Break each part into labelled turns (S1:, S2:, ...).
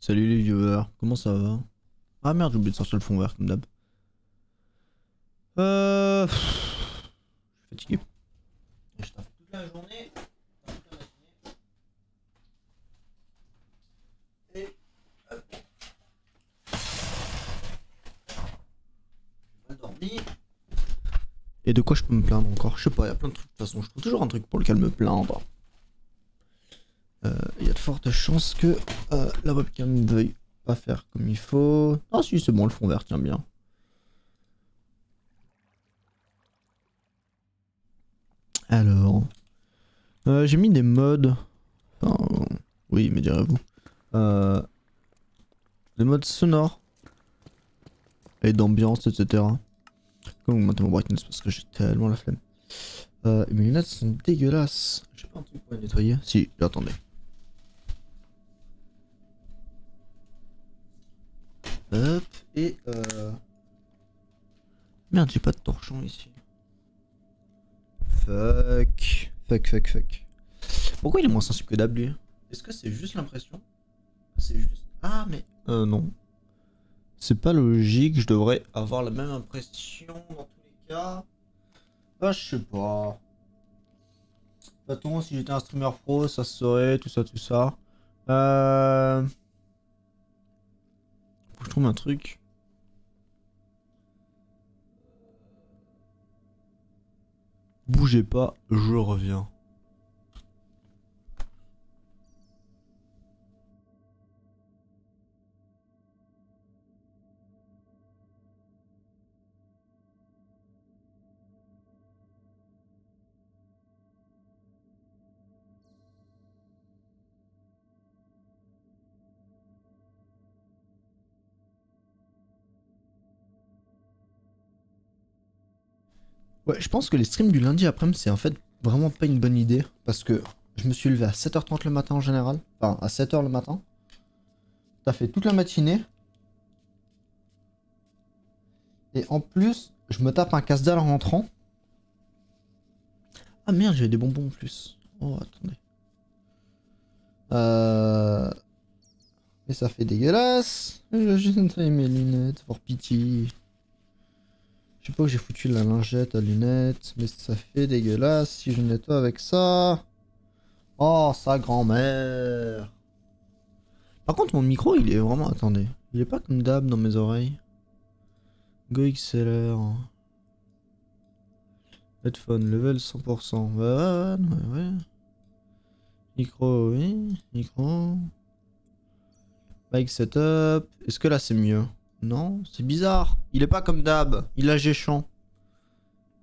S1: Salut les viewers, comment ça va? Ah merde, j'ai oublié de sortir le fond vert comme d'hab. Je suis fatigué. Et je taffe toute la journée, toute la matinée, et j'ai mal dormi. Et de quoi je peux me plaindre encore? Je sais pas, il y a plein de trucs. De toute façon, je trouve toujours un truc pour lequel me plaindre. Il y a de fortes chances que la webcam ne veuille pas faire comme il faut. Ah si, c'est bon, le fond vert tient bien. Alors, j'ai mis des modes. Enfin, oui, mais direz-vous. Euh, des modes sonores et d'ambiance, etc. Comment augmenter mon brightness parce que j'ai tellement la flemme. Et mes lunettes sont dégueulasses. J'ai pas un truc pour les nettoyer. Si, attendez. Hop, et merde, j'ai pas de torchon ici. Fuck. Pourquoi il est moins sensible que d'hab lui? Est-ce que c'est juste l'impression? C'est juste. Ah, mais. Non. C'est pas logique, je devrais avoir la même impression dans tous les cas. Ah, je sais pas. Attends, si j'étais un streamer pro, ça se saurait, tout ça, tout ça. Faut que je trouve un truc. Bougez pas, je reviens. Ouais, je pense que les streams du lundi après-midi, c'est en fait vraiment pas une bonne idée. Parce que je me suis levé à 7h30 le matin en général. Enfin, à 7h le matin. T'as fait toute la matinée. Et en plus, je me tape un casse-dalle en rentrant. Ah merde, j'avais des bonbons en plus. Oh, attendez. Mais ça fait dégueulasse. Je vais juste nettoyer mes lunettes, pour pitié. Je sais pas où j'ai foutu la lingette à lunettes, mais ça fait dégueulasse si je nettoie avec ça. Oh, sa grand-mère. Par contre, mon micro, il est vraiment... Attendez. Il est pas comme d'hab dans mes oreilles. Go XLR. Headphone, level 100%. Ouais. Micro, oui. Micro. Mic setup. Est-ce que là, c'est mieux? Non, c'est bizarre. Il est pas comme d'hab. Il a géchant.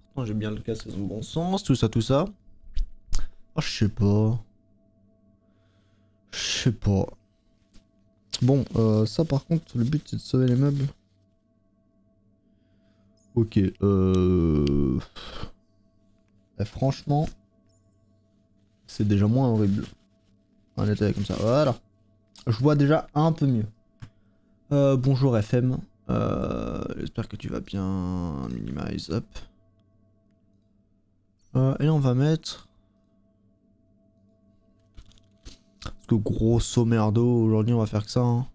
S1: Pourtant, j'ai bien le casque dans le bon sens. Tout ça, tout ça. Oh, je sais pas. Je sais pas. Bon, ça par contre, le but c'est de sauver les meubles. Ok, franchement, c'est déjà moins horrible. Un état comme ça, voilà. Je vois déjà un peu mieux. Bonjour FM. J'espère que tu vas bien. Minimize, hop. Et là on va mettre... Parce que grosso merdo, aujourd'hui on va faire que ça. Hein.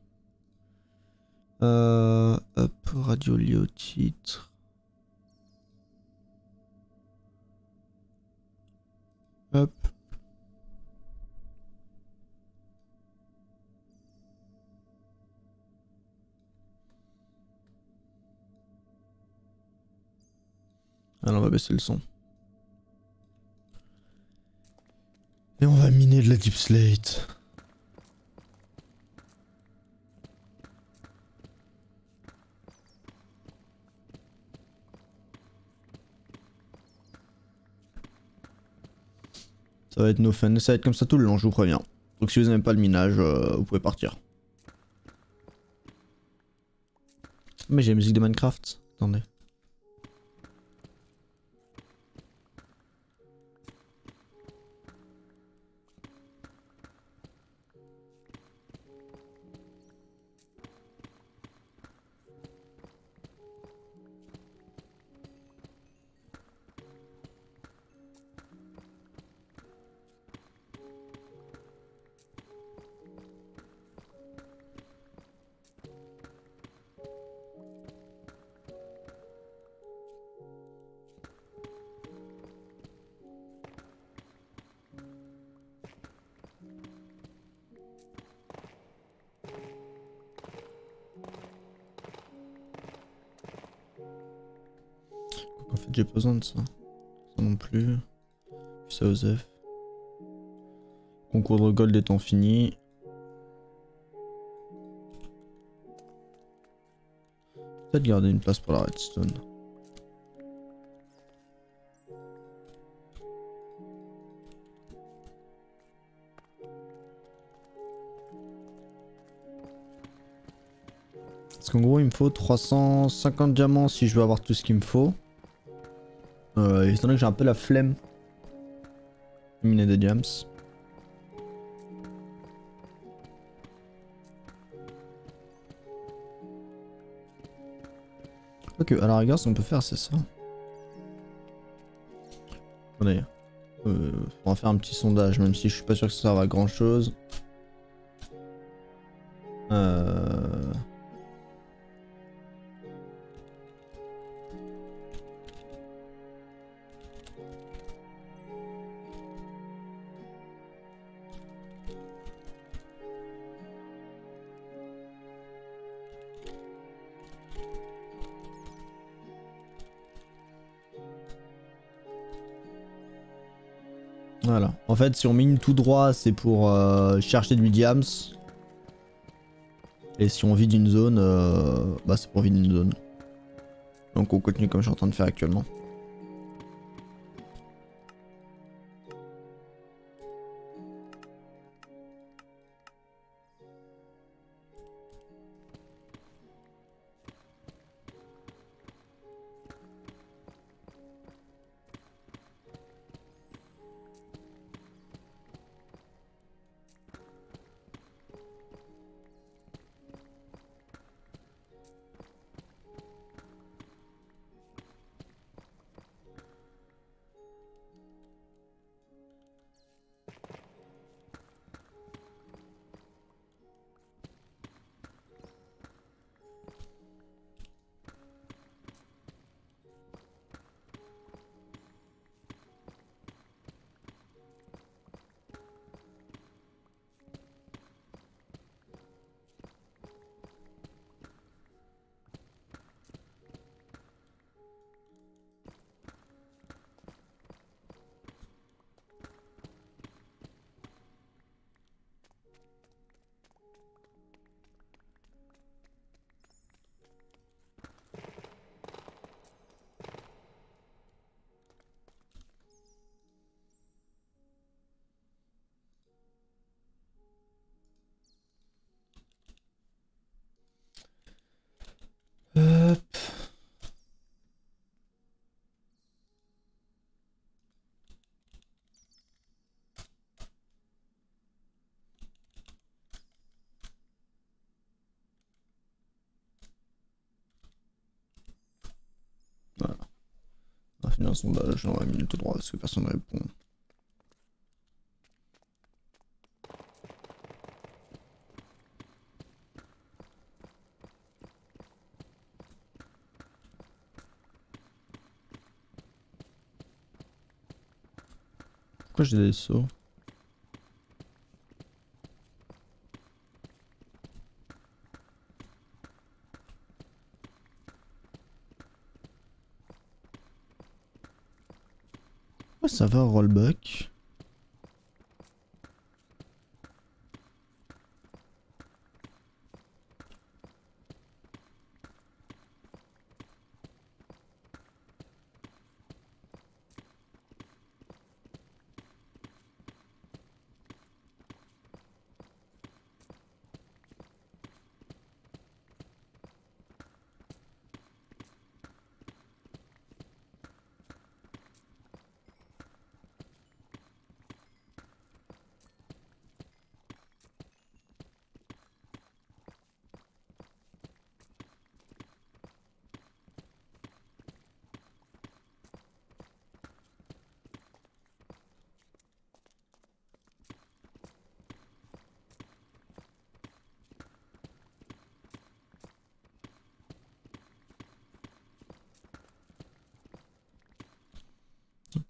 S1: Hop, radio lié au titre. Hop. Alors on va baisser le son. Et on va miner de la deep slate. Ça va être no fun, ça va être comme ça tout le long, je vous préviens. Donc si vous n'aimez pas le minage, vous pouvez partir. Mais j'ai la musique de Minecraft, attendez. J'ai pas besoin de ça. Ça non plus. Puis ça Osef. Concours de gold étant fini. Peut-être garder une place pour la redstone. Parce qu'en gros il me faut 350 diamants si je veux avoir tout ce qu'il me faut. Étant donné que j'ai un peu la flemme de miner des diams. Ok, à la rigueur ce qu'on peut faire c'est ça. Attendez. On va faire un petit sondage même si je suis pas sûr que ça serve à grand chose. Voilà. En fait, si on mine tout droit, c'est pour chercher du diams. Et si on vide une zone, bah c'est pour vider une zone. Donc on continue comme je suis en train de faire actuellement. Hop. Voilà. On va finir un sondage, on va minute tout droit parce que personne ne répond. Pourquoi j'ai des sauts? Pourquoi ça va rollback?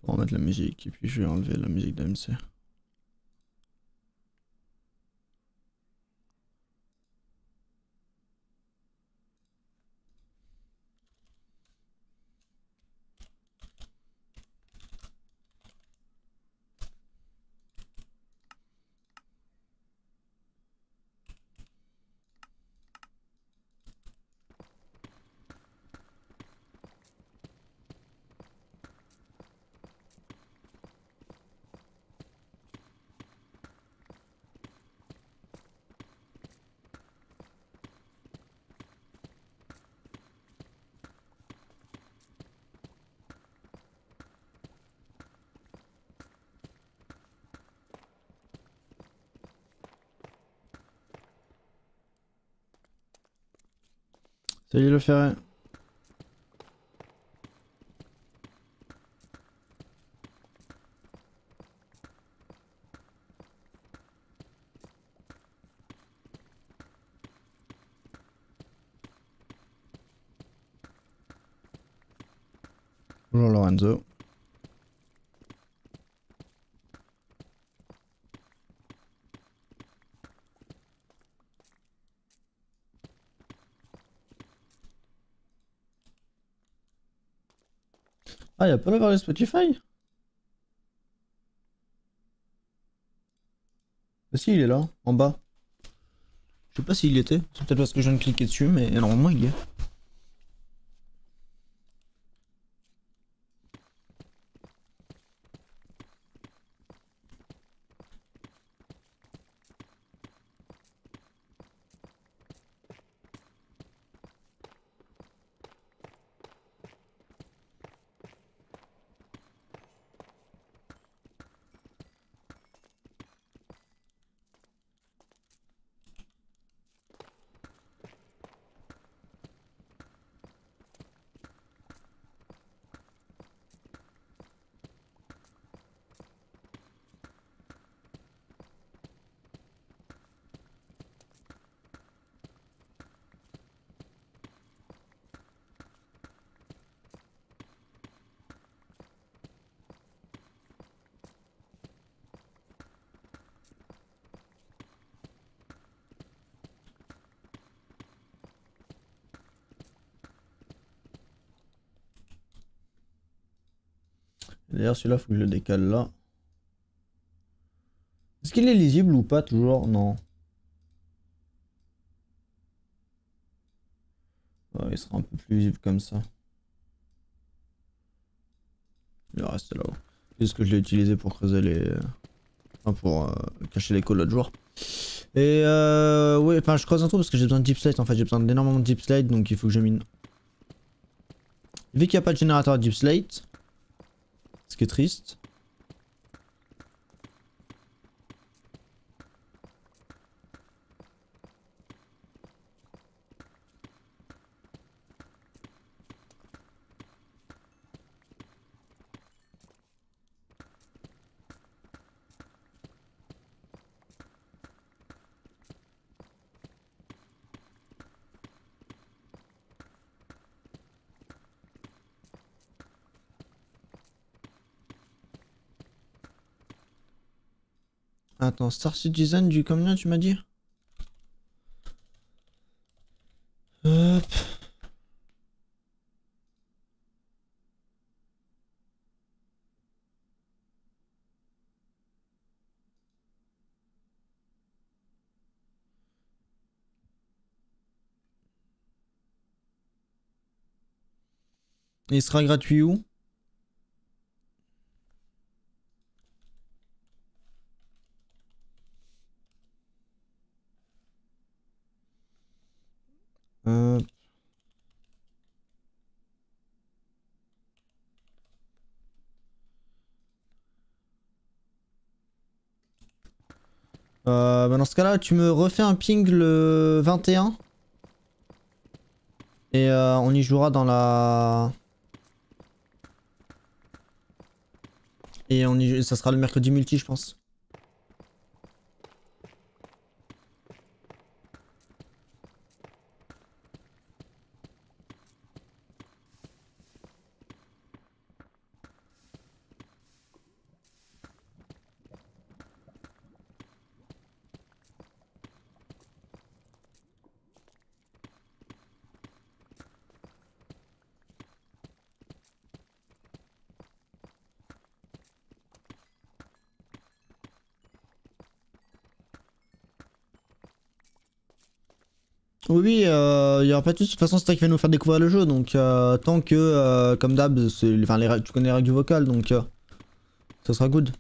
S1: On va mettre la musique et puis je vais enlever la musique d'AMC. Salut le ferret. Bonjour Lorenzo. Ah, y'a pas le Spotify? Ah si, il est là, en bas. Je sais pas s'il y était, c'est peut-être parce que je viens de cliquer dessus, mais normalement il y est. D'ailleurs celui-là faut que je le décale là. Est-ce qu'il est lisible ou pas toujours? Non. Ouais, il sera un peu plus visible comme ça. Il reste là-haut. C'est ce que je l'ai utilisé pour creuser les... Enfin pour cacher l'écho l'autre jour. Et ouais, enfin je creuse un trou parce que j'ai besoin de deep slate en fait, j'ai besoin d'énormément de deep slate donc il faut que je mine. Vu qu'il n'y a pas de générateur deep slate, ce qui est triste. Attends, Star Citizen du combien tu m'as dit? Hop. Il sera gratuit où? Hop. Bah dans ce cas là tu me refais un ping le 21 et on y jouera dans la... Et ça sera le mercredi multi je pense. Oui, oui, il y aura pas de soucis. De toute façon, c'est toi qui vas nous faire découvrir le jeu. Donc, tant que, comme d'hab, enfin, tu connais les règles du vocal. Donc, ça sera good.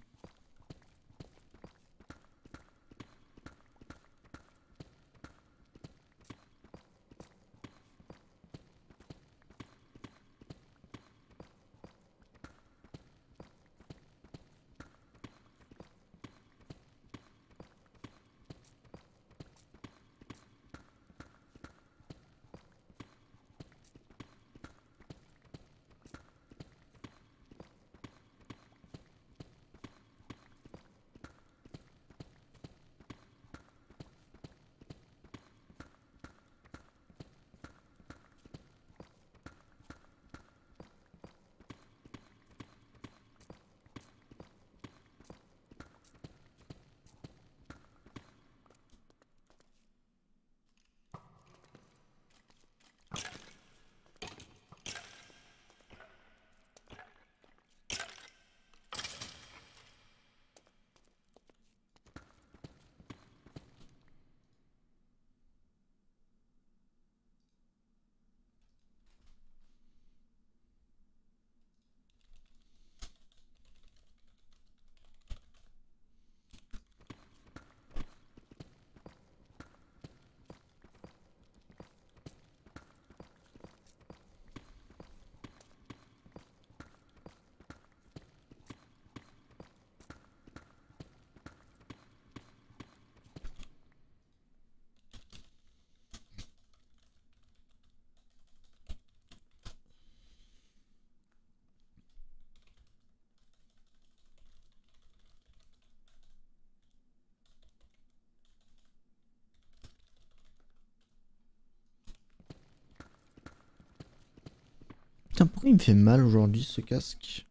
S1: Putain, pourquoi il me fait mal aujourd'hui ce casque?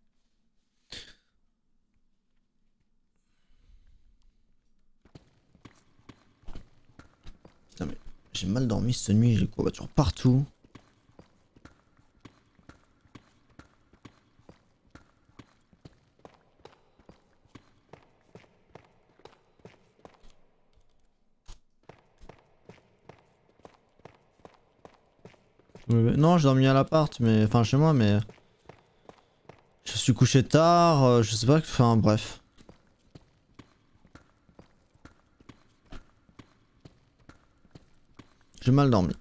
S1: Putain, mais j'ai mal dormi cette nuit, j'ai les courbatures partout. Non, j'ai dormi à l'appart, mais enfin chez moi, mais je suis couché tard, je sais pas, enfin bref. J'ai mal dormi.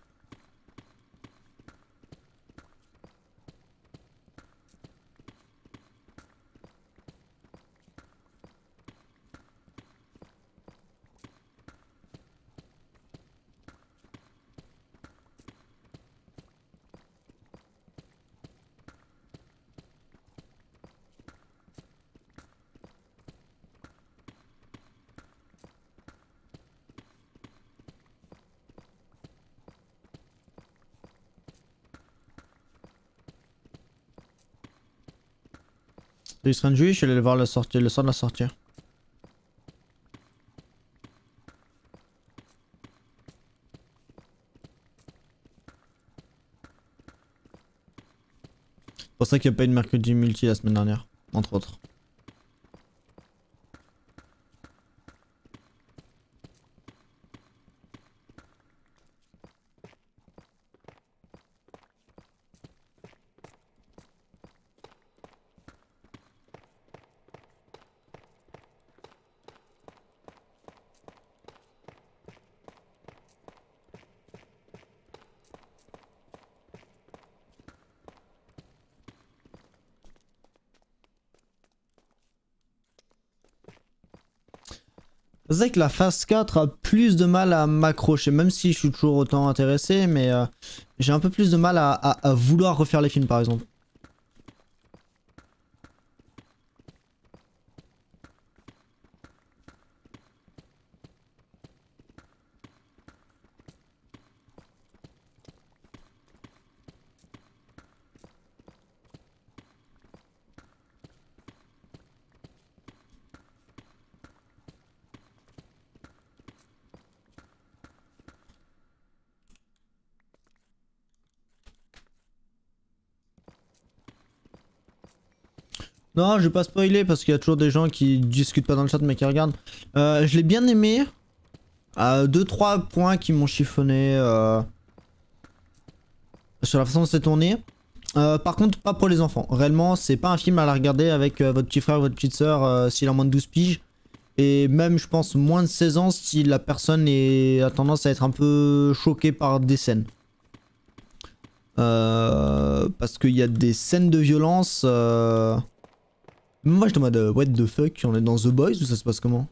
S1: Il serait juillet, je suis allé voir la sortie, le sort de la sortie. C'est pour ça qu'il n'y a pas eu de mercredi multi la semaine dernière, entre autres. C'est vrai que la phase 4 a plus de mal à m'accrocher, même si je suis toujours autant intéressé, mais j'ai un peu plus de mal à vouloir refaire les films par exemple. Non, je vais pas spoiler parce qu'il y a toujours des gens qui discutent pas dans le chat mais qui regardent. Je l'ai bien aimé. 2-3 points qui m'ont chiffonné sur la façon dont c'est tourné. Par contre, pas pour les enfants. Réellement, c'est pas un film à la regarder avec votre petit frère ou votre petite soeur s'il a moins de 12 piges. Et même, je pense, moins de 16 ans si la personne a tendance à être un peu choquée par des scènes. Parce qu'il y a des scènes de violence. Moi, je demande what the fuck, on est dans The Boys ou ça se passe comment?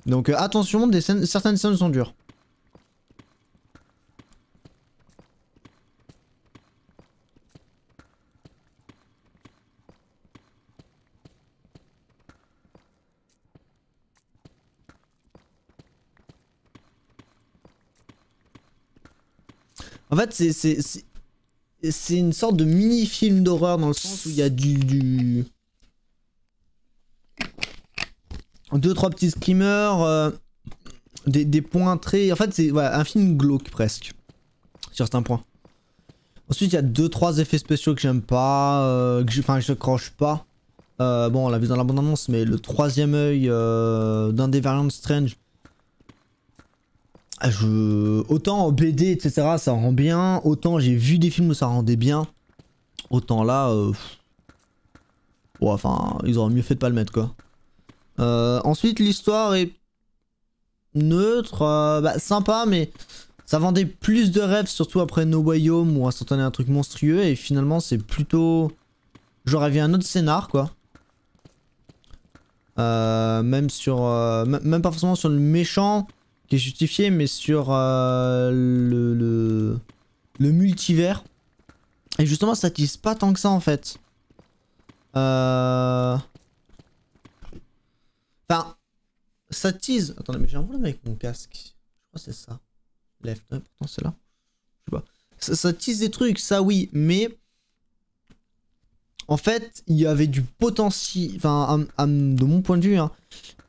S1: Donc attention, certaines scènes sont dures. En fait, c'est une sorte de mini-film d'horreur dans le sens où il y a du... 2-3 petits screamers, des points très... En fait, c'est voilà, un film glauque presque, sur certains points. Ensuite, il y a 2-3 effets spéciaux que j'aime pas, enfin, je accroche pas. Bon, on l'a vu dans la bande-annonce, mais le troisième œil d'un des variants de Strange. Autant en BD, etc., ça rend bien. Autant j'ai vu des films où ça rendait bien. Autant là... Ouais, enfin, ils auraient mieux fait de pas le mettre, quoi. Ensuite, l'histoire est neutre, bah, sympa, mais ça vendait plus de rêves, surtout après No Way Home où on s'entendait un truc monstrueux. Et finalement, c'est plutôt... J'aurais vu un autre scénar, quoi. Même sur... même pas forcément sur le méchant qui est justifié, mais sur le multivers. Et justement, ça tease pas tant que ça, en fait. Enfin... Ça tease... Attendez, mais j'ai un problème avec mon casque. Je crois que c'est ça. Left, ouais, pourtant c'est là. Je sais pas. Ça tease des trucs, ça oui, mais en fait, il y avait du potentiel, enfin, de mon point de vue, hein,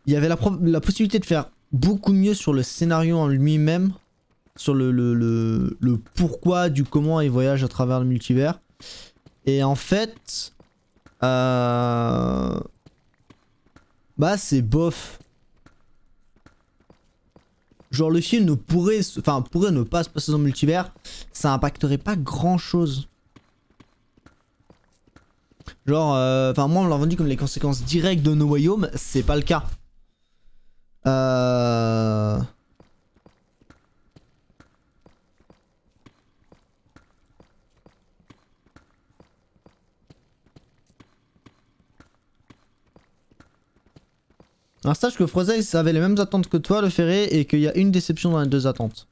S1: il y avait la possibilité de faire beaucoup mieux sur le scénario en lui-même, sur le pourquoi, du comment il voyage à travers le multivers. Et en fait, bah c'est bof. Genre le film ne pourrait, pourrait ne pas se passer dans le multivers, ça impacterait pas grand chose. Genre, moi on l'a vendu comme les conséquences directes de No Way Home, c'est pas le cas. Alors sache que Frozen avait les mêmes attentes que toi, le ferré, et qu'il y a une déception dans les deux attentes.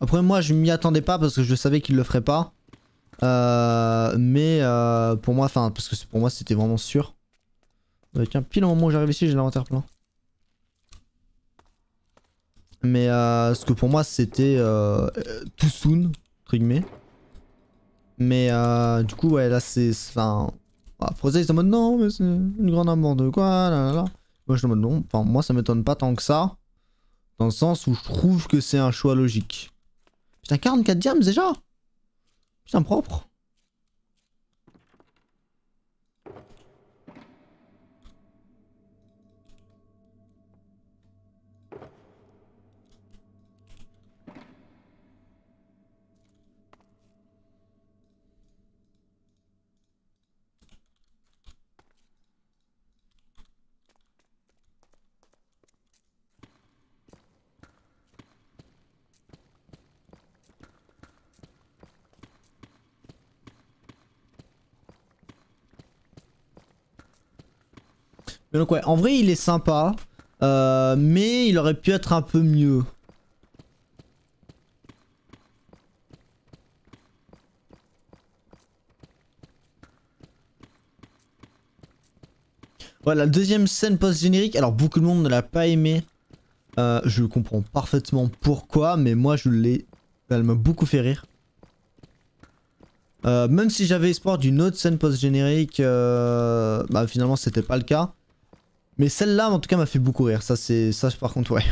S1: Après moi je m'y attendais pas parce que je savais qu'il le ferait pas. Mais pour moi, parce que pour moi c'était vraiment sûr. Tiens, pile au moment où j'arrive ici, j'ai l'inventaire plein. Mais parce que pour moi c'était too soon, entre guillemets. Mais du coup, ouais, là c'est. Enfin. Frozen, c'est en mode non, mais c'est une grande amour de quoi, là, là, là. Moi, je suis en mode non. Enfin, moi, ça m'étonne pas tant que ça. Dans le sens où je trouve que c'est un choix logique. Putain, 44 diams déjà? Putain, propre. Mais donc, ouais, en vrai, il est sympa. Mais il aurait pu être un peu mieux. Voilà, la deuxième scène post-générique. Alors, beaucoup de monde ne l'a pas aimé. Je comprends parfaitement pourquoi, mais moi, je l'ai. Elle m'a beaucoup fait rire. Même si j'avais espoir d'une autre scène post-générique, bah finalement c'était pas le cas. Mais celle-là en tout cas m'a fait beaucoup rire, ça c'est ça par contre ouais.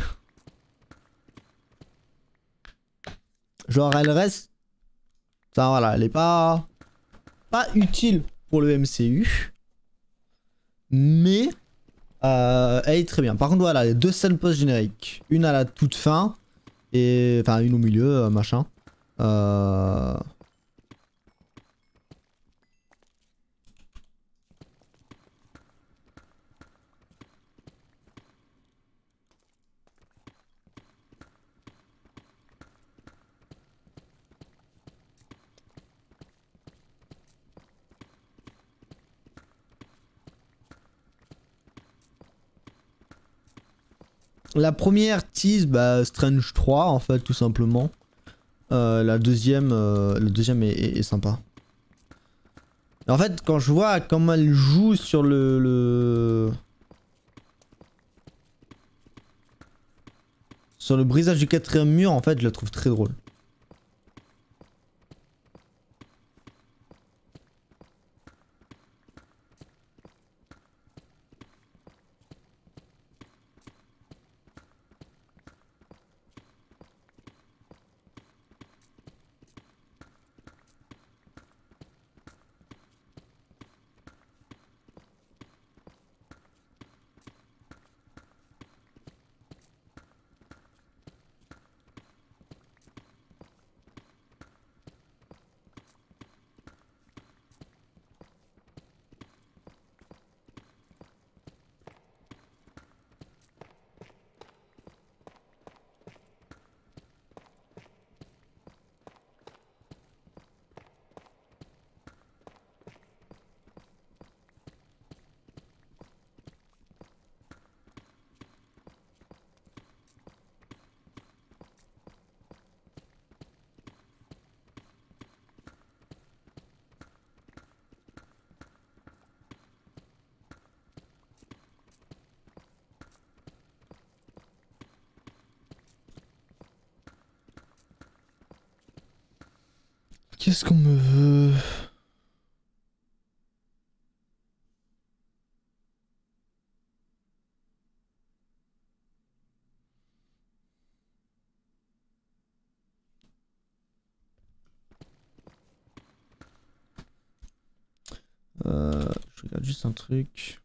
S1: Genre elle reste, enfin voilà, elle est pas utile pour le MCU, mais elle est très bien. Par contre voilà, les deux scènes post-génériques, une à la toute fin et enfin une au milieu, machin. La première tease, bah Strange 3 en fait tout simplement. La deuxième est sympa. Et en fait, quand je vois comment elle joue sur sur le brisage du quatrième mur, en fait, je la trouve très drôle. Qu'est-ce qu'on me veut? Je regarde juste un truc.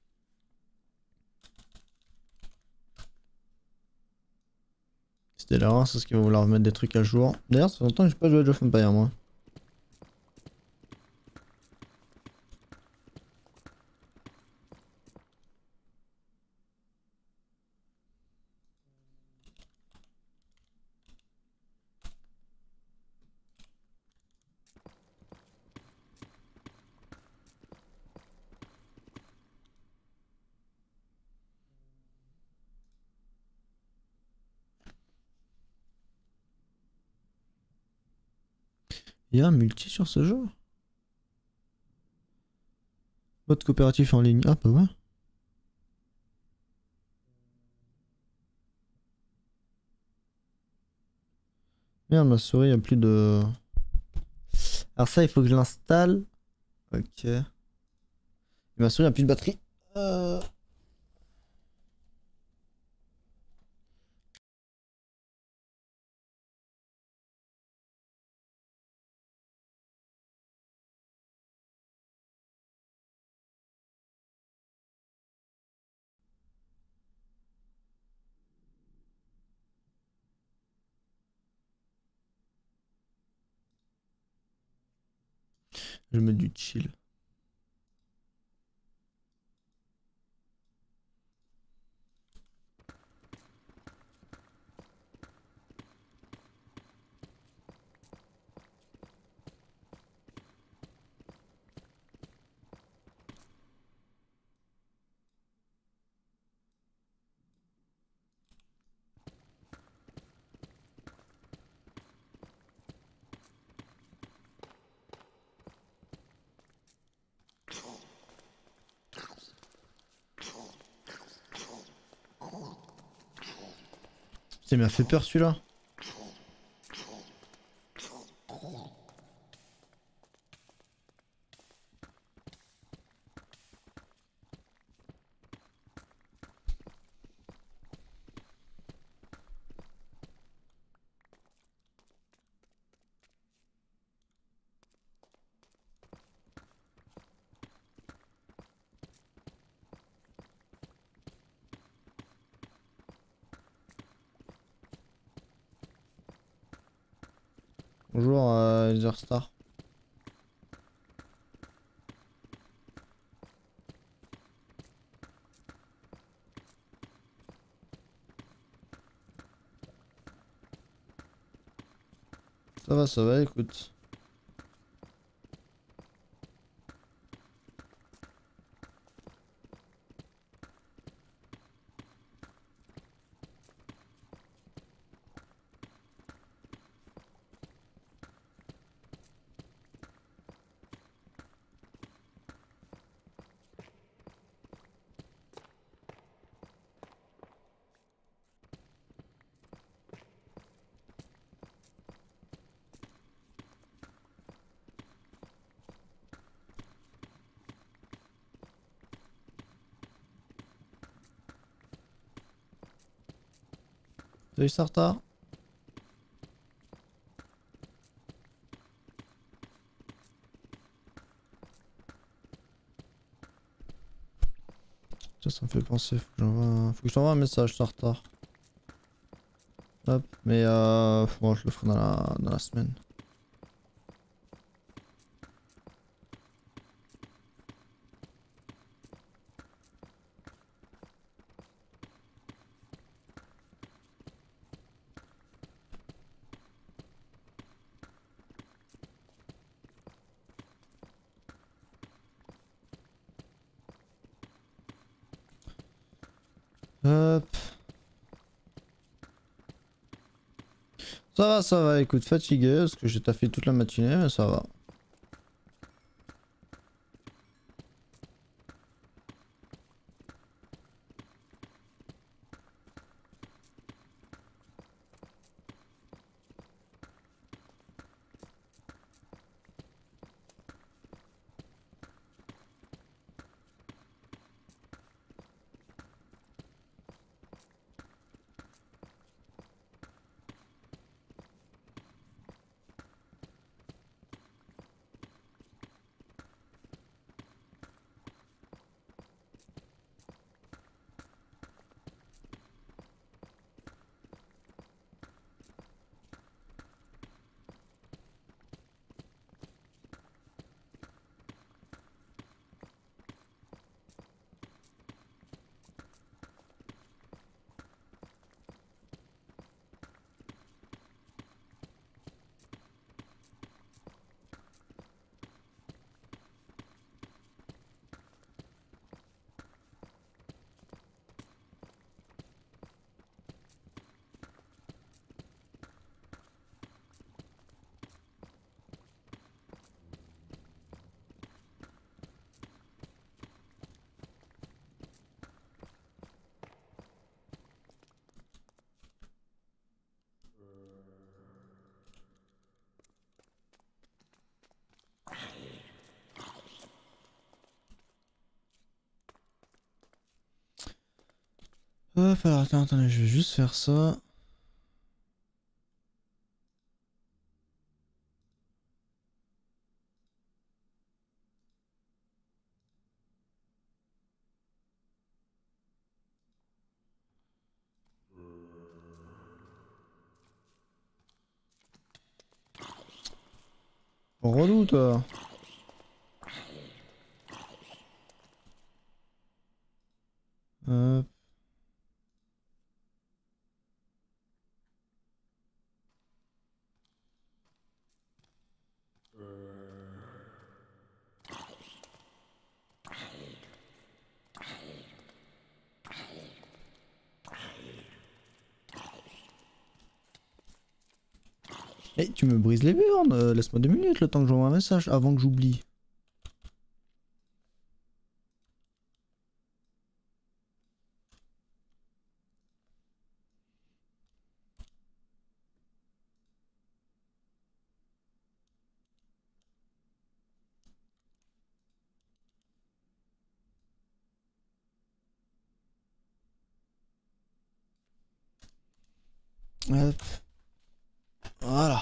S1: C'était là, c'est ce qu'ils vont vouloir remettre des trucs à jour. D'ailleurs, ça fait longtemps que j'ai pas joué à Age of Empires moi. Il y a un multi sur ce jeu? Mode coopératif en ligne. Ah bah ouais. Merde, ma souris a plus de... Alors ça, il faut que je l'installe. Ok. Et ma souris a plus de batterie. Je mets du chill. Ça m'a fait peur celui-là. Bonjour, Star. Ça va, écoute. Salut Sartar. Ça me fait penser, faut que j'envoie un message Sartar. Hop, mais bon, je le ferai dans la semaine. Hop. Ça va, écoute, fatigué parce que j'ai taffé toute la matinée, mais ça va. Hop, alors attendez, je vais juste faire ça. Relou toi. Hop. Eh, tu me brises les burnes, laisse-moi 2 minutes le temps que j'envoie un message avant que j'oublie. Hop. Voilà.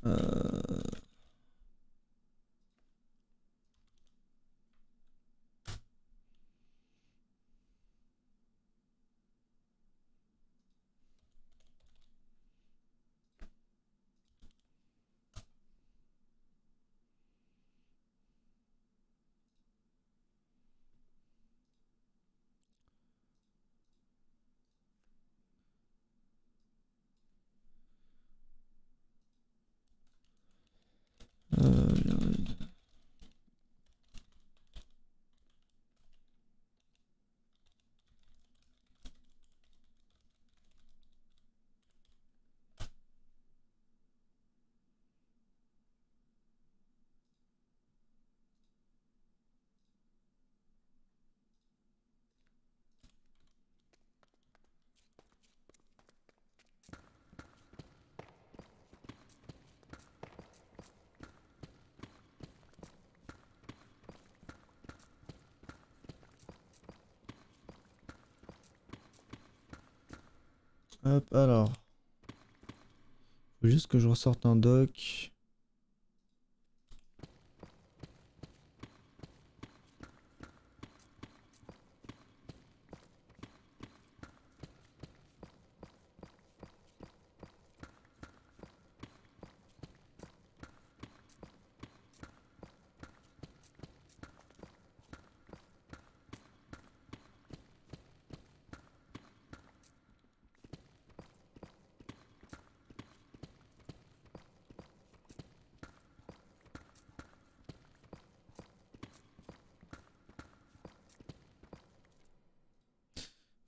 S1: Euh... euh, Hop, alors. Faut juste que je ressorte un doc.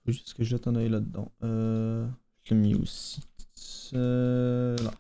S1: Faut juste que je jette un œil là-dedans. Je l'ai mis aussi. Là.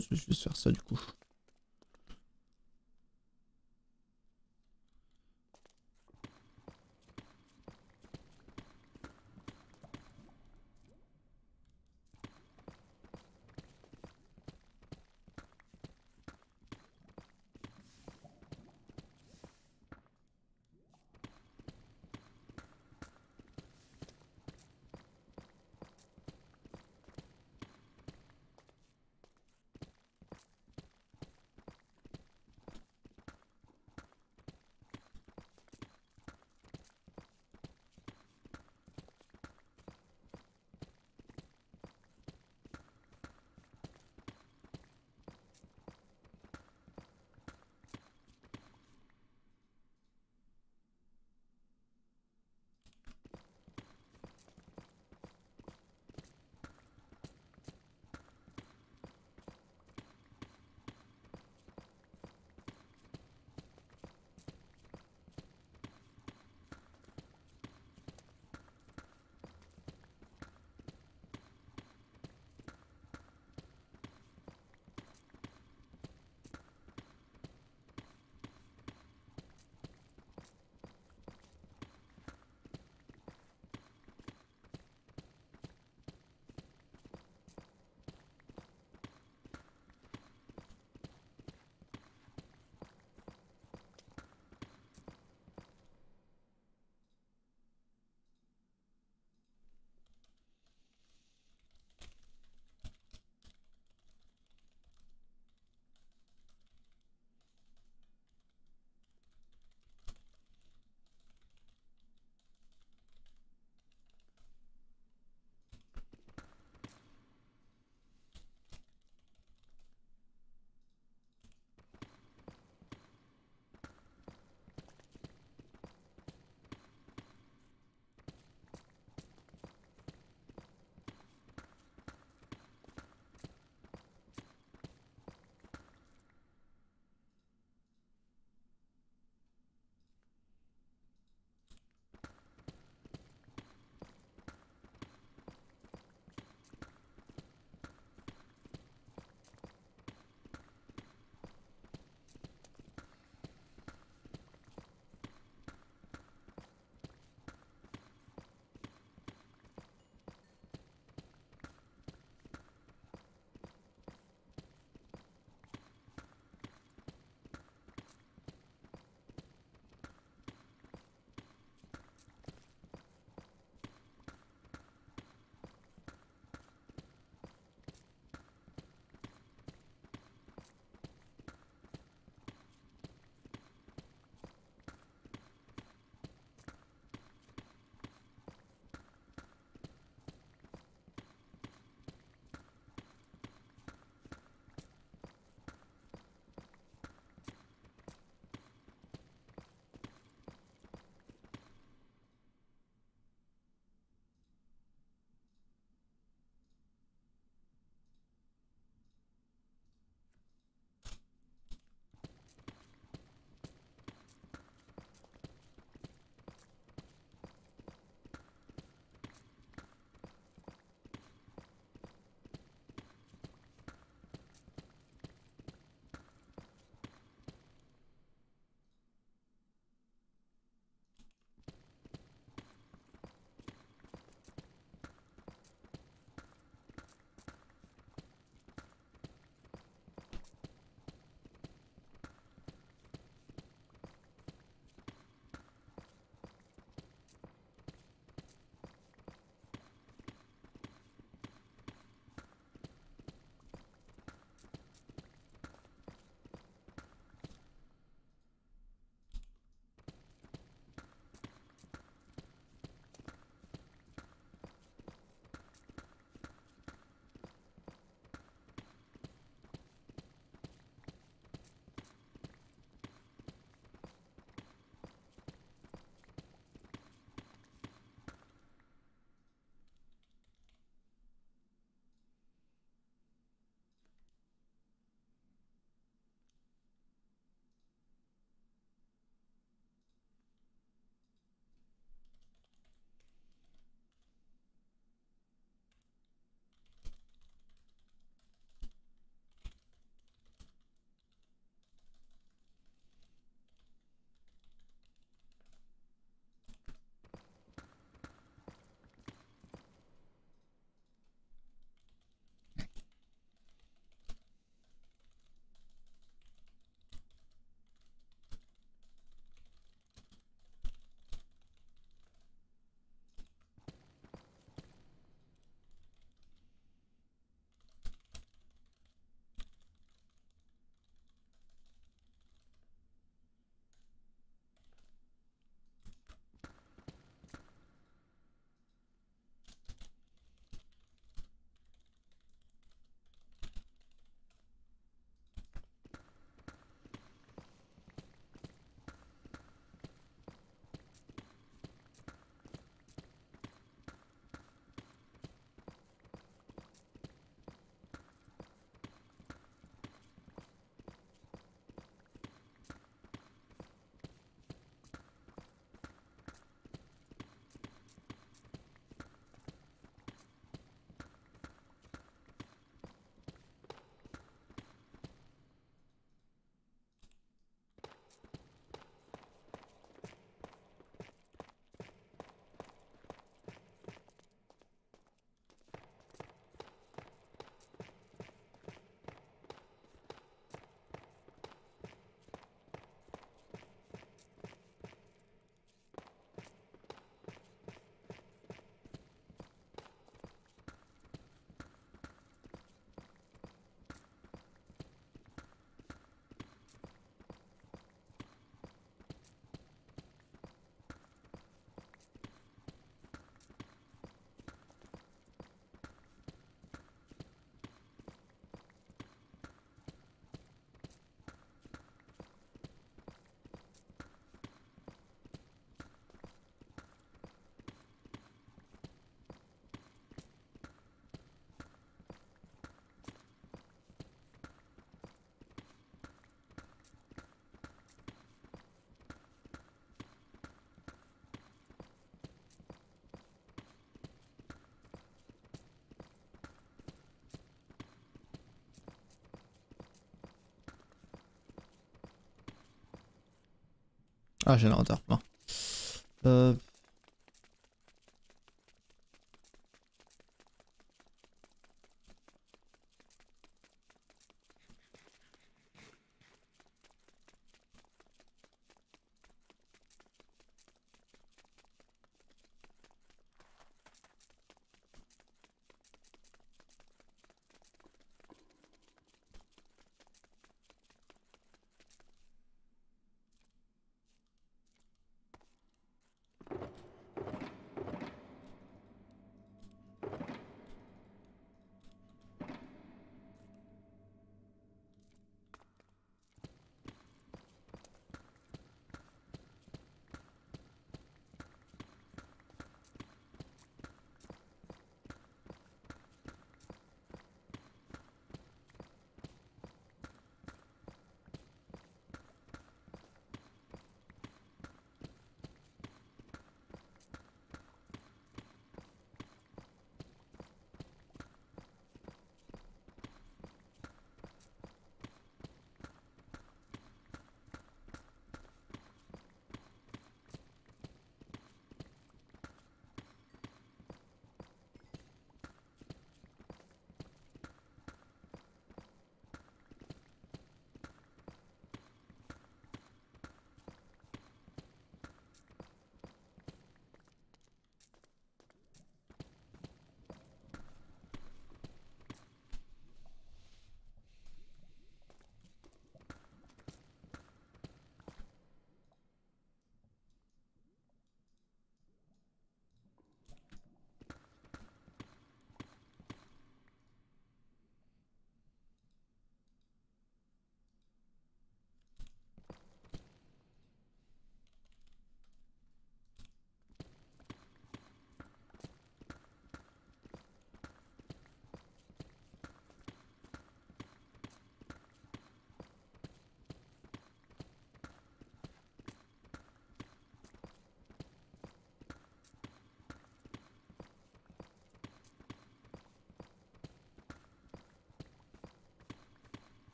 S1: fois, je vais juste faire ça du coup. Ah, générateur plein. Euh,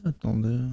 S1: Attendez.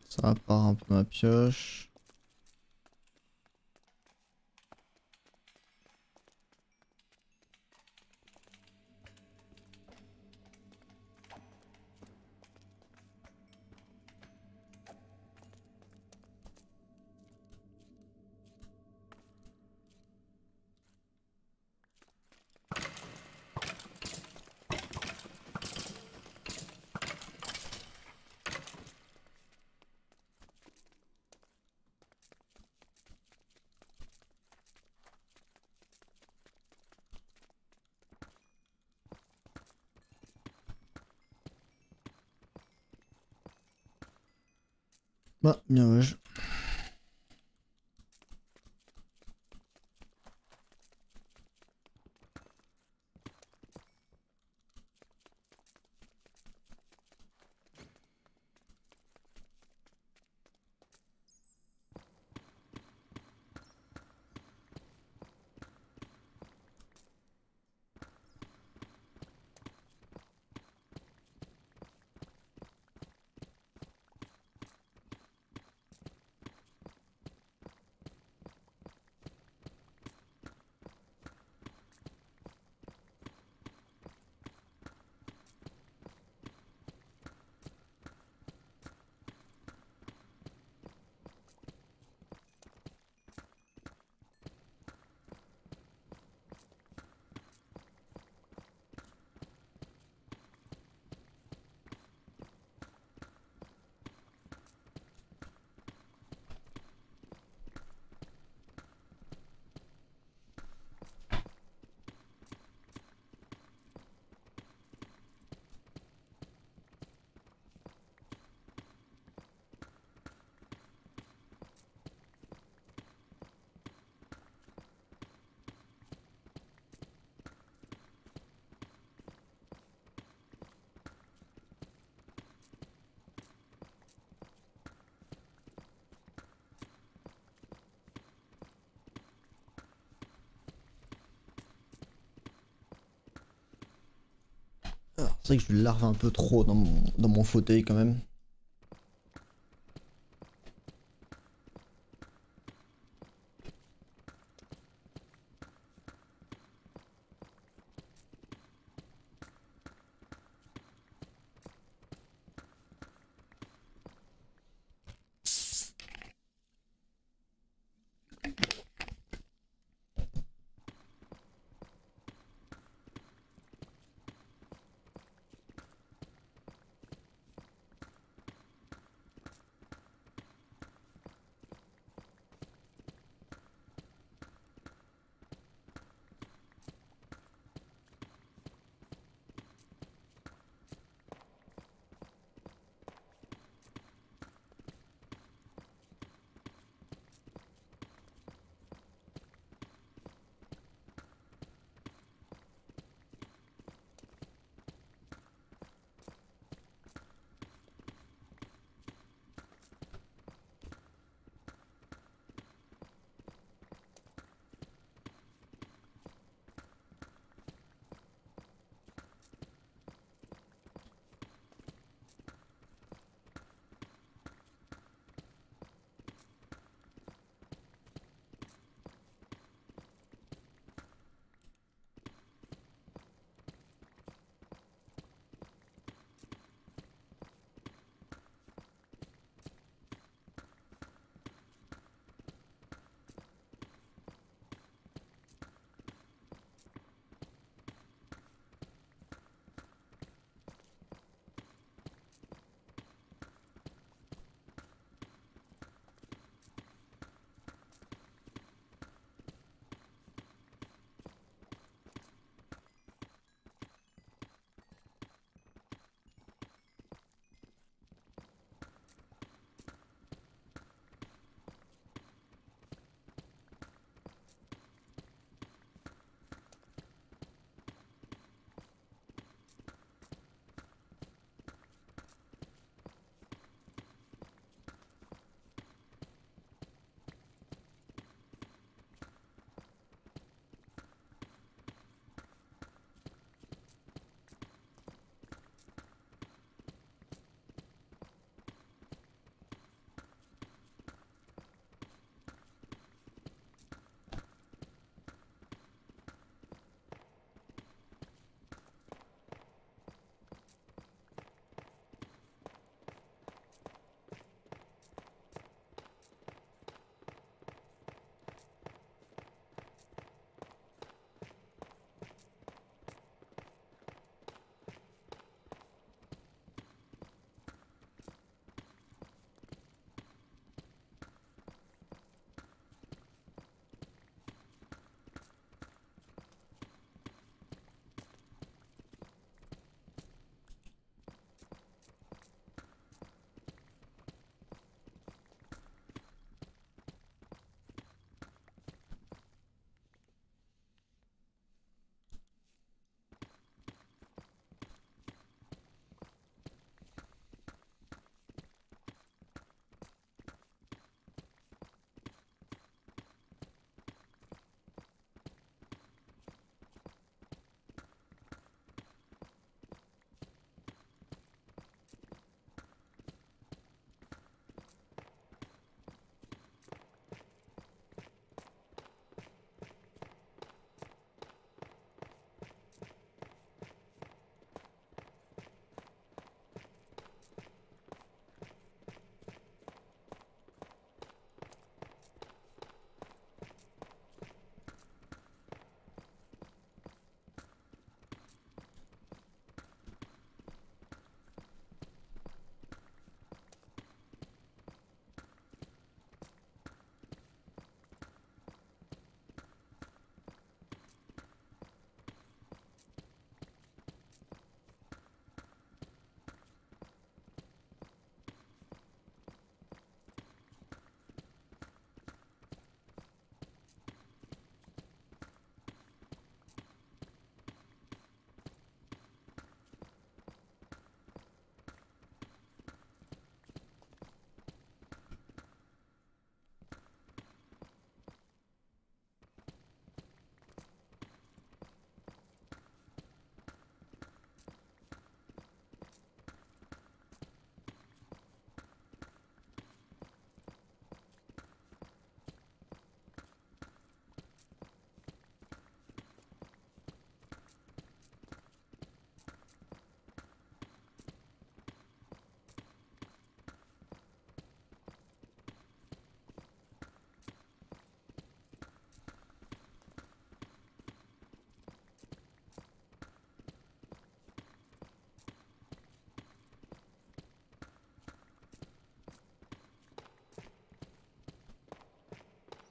S1: Ça part un peu ma pioche. Bah, bien ouais. C'est vrai que je lui larve un peu trop dans mon fauteuil quand même.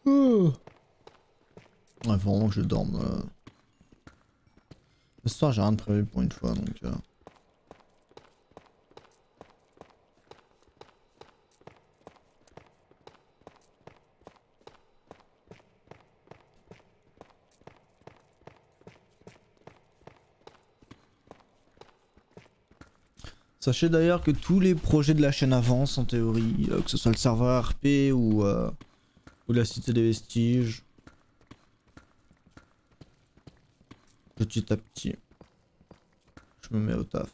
S1: Oh. Ouais, faut vraiment que je dorme. Ce soir, j'ai rien de prévu pour une fois, donc... Sachez d'ailleurs que tous les projets de la chaîne avancent en théorie, que ce soit le serveur RP ou la cité des vestiges. Petit à petit, je me mets au taf.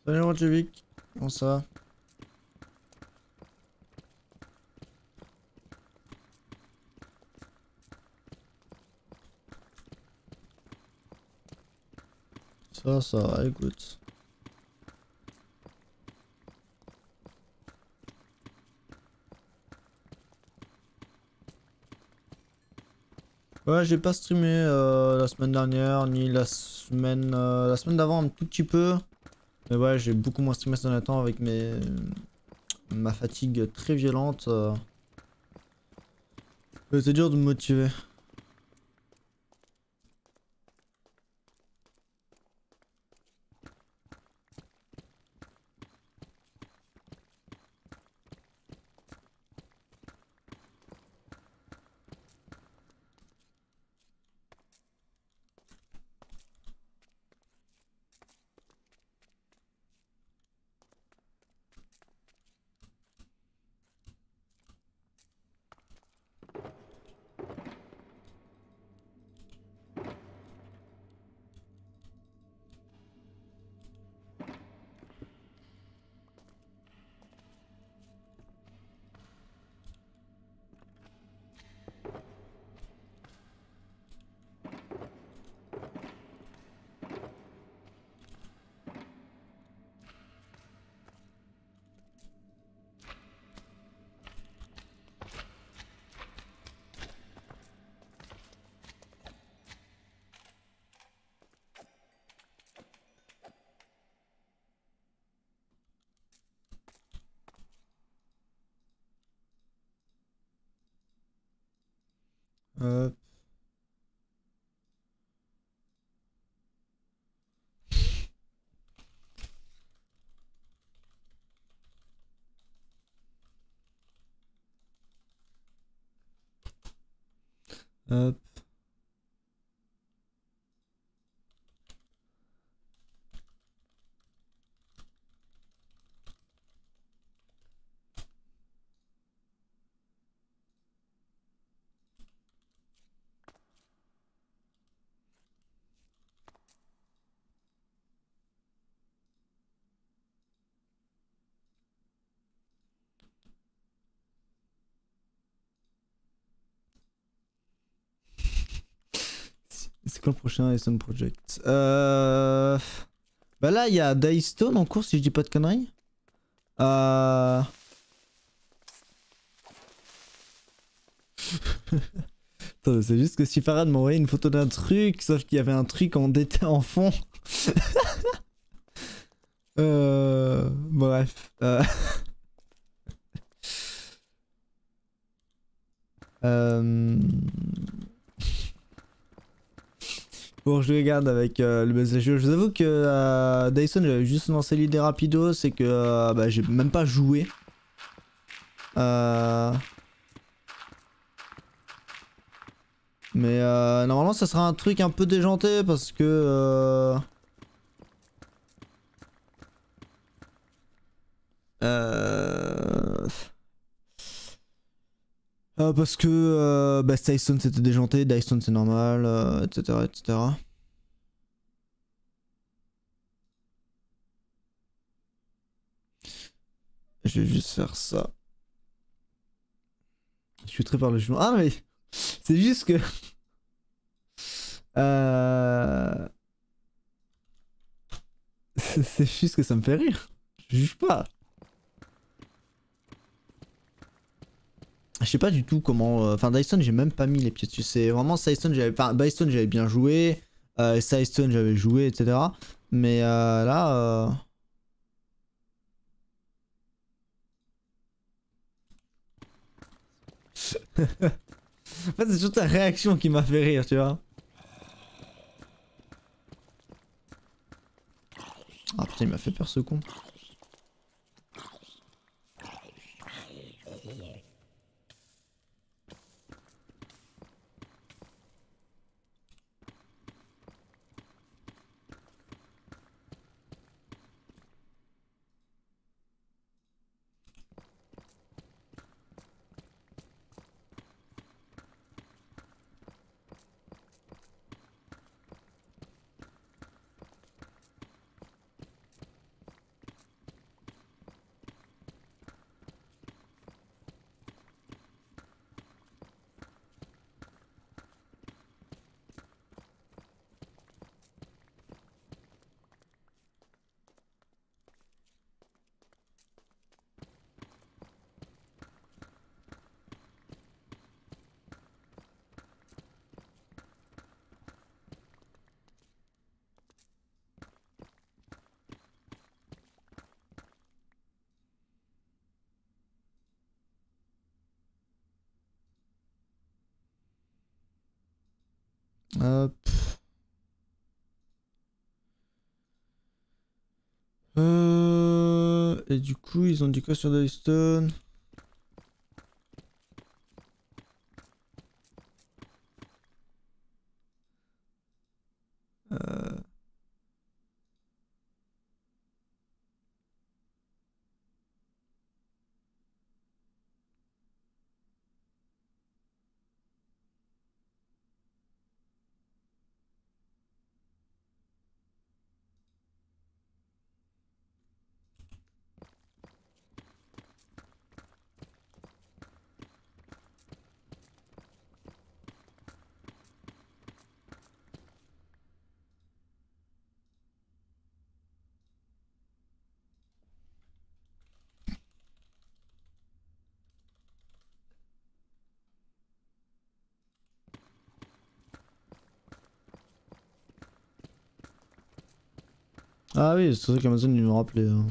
S1: Salut Rodjevic, comment ça va? Ça va, écoute. Ouais, j'ai pas streamé la semaine dernière, ni la semaine d'avant un tout petit peu. Mais ouais, j'ai beaucoup moins streamé ces derniers temps avec ma fatigue très violente. C'est dur de me motiver. Hop. Hop. C'est quoi le prochain Stone Project? Bah là il y a Daystone en cours si je dis pas de conneries. Attends, c'est juste que si Farad m'a envoyé une photo d'un truc, sauf qu'il y avait un truc en détail en fond. Bref. Bon, je regarde avec le buzz des jeux. Je vous avoue que Dyson, j'avais juste lancé l'idée rapido, c'est que bah, j'ai même pas joué. Mais normalement, ça sera un truc un peu déjanté parce que. Parce que bah, Dyson c'était déjanté, Dyson c'est normal, etc., etc. Je vais juste faire ça. Je suis très par le genou. Ah mais c'est juste que c'est juste que ça me fait rire. Je juge pas. Je sais pas du tout comment. Enfin, Dyson, j'ai même pas mis les pieds dessus. C'est vraiment Dyson, j'avais. Enfin, Dyson, j'avais bien joué. Dyson, j'avais joué, etc. Mais là. En fait, c'est surtout ta réaction qui m'a fait rire, tu vois. Ah putain, il m'a fait peur ce con. Hop. Et du coup, ils ont dit quoi sur Dyson? Ah oui, c'est vrai qu'Amazon ils m'ont rappelé. Hein.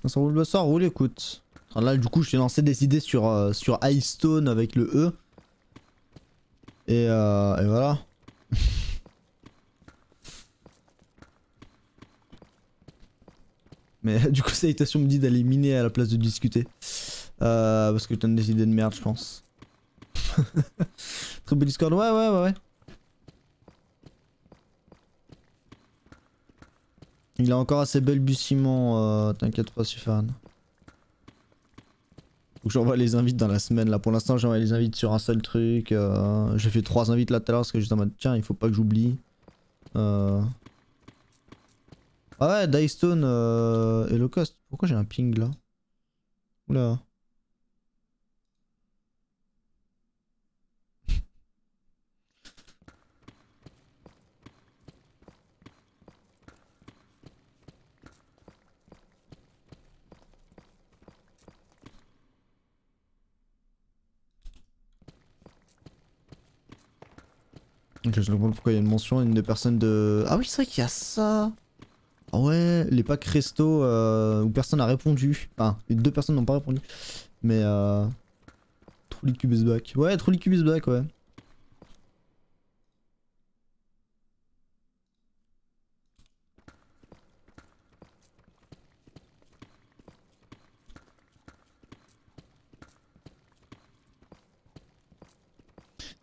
S1: Ça roule, écoute. Alors là, du coup, je t'ai lancé des idées sur Highstone avec le E. Et voilà. Mais du coup, Salutation me dit d'aller miner à la place de discuter. Parce que je donne des idées de merde, je pense. Très beau Discord, ouais. Il a encore assez balbutiement, t'inquiète pas, Sufan. Faut que j'envoie les invites dans la semaine là. Pour l'instant, j'envoie les invites sur un seul truc. J'ai fait 3 invites là tout à l'heure parce que j'étais en mode tiens, il faut pas que j'oublie. Ah ouais, Dystone et Low Cost. Pourquoi j'ai un ping là? Oula. Ok, je comprends pourquoi il y a une mention, une des personnes de... Ah oui, c'est vrai qu'il y a ça. Ah ouais, les packs resto où personne n'a répondu. Enfin, les 2 personnes n'ont pas répondu. Mais Trollicube is back. Ouais, Trollicube is back, ouais.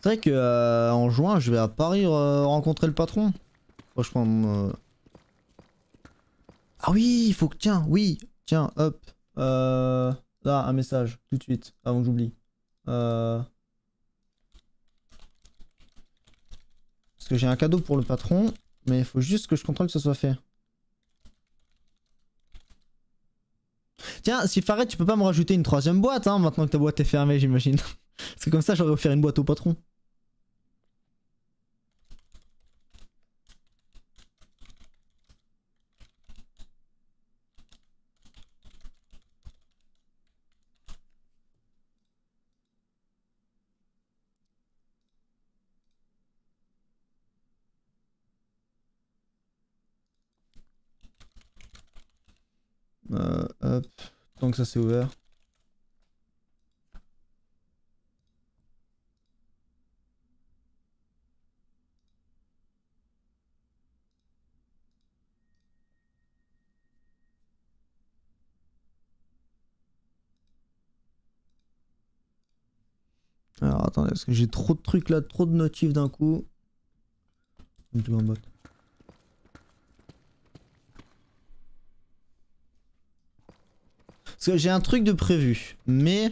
S1: C'est vrai que en juin, je vais à Paris rencontrer le patron. Franchement. Ah oui, il faut que. Tiens, oui, tiens, hop. Là, un message, tout de suite, avant que j'oublie. Parce que j'ai un cadeau pour le patron, mais il faut juste que je contrôle que ce soit fait. Tiens, si Faret, tu peux pas me rajouter une 3ème boîte, hein, maintenant que ta boîte est fermée, j'imagine. Parce que comme ça, j'aurais offert une boîte au patron. Hop, tant que ça c'est ouvert. Alors attendez, parce que j'ai trop de trucs là, trop de notifs d'un coup. Parce que j'ai un truc de prévu, mais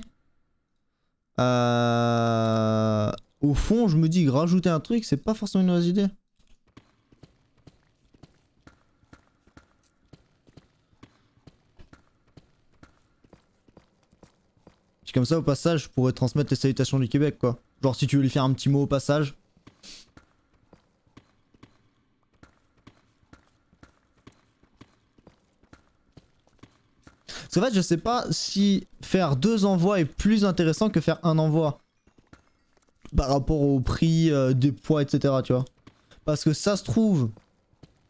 S1: au fond, je me dis que rajouter un truc, c'est pas forcément une mauvaise idée. Puis comme ça, au passage, je pourrais transmettre les salutations du Québec, quoi. Genre si tu veux lui faire un petit mot au passage. Parce qu'en fait, je sais pas si faire 2 envois est plus intéressant que faire un envoi. Par rapport au prix, des poids, etc. Tu vois. Parce que ça se trouve,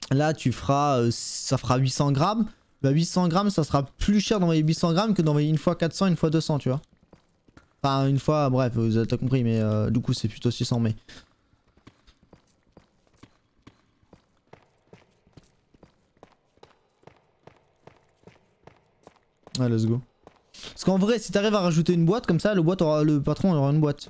S1: là tu feras, ça fera 800 grammes. Bah 800 grammes, ça sera plus cher d'envoyer 800 grammes que d'envoyer une fois 400, une fois 200, tu vois. Enfin, une fois, bref, vous avez compris, mais du coup c'est plutôt 600, mais... Ouais, let's go. Parce qu'en vrai, si t'arrives à rajouter une boîte comme ça, le patron aura une boîte.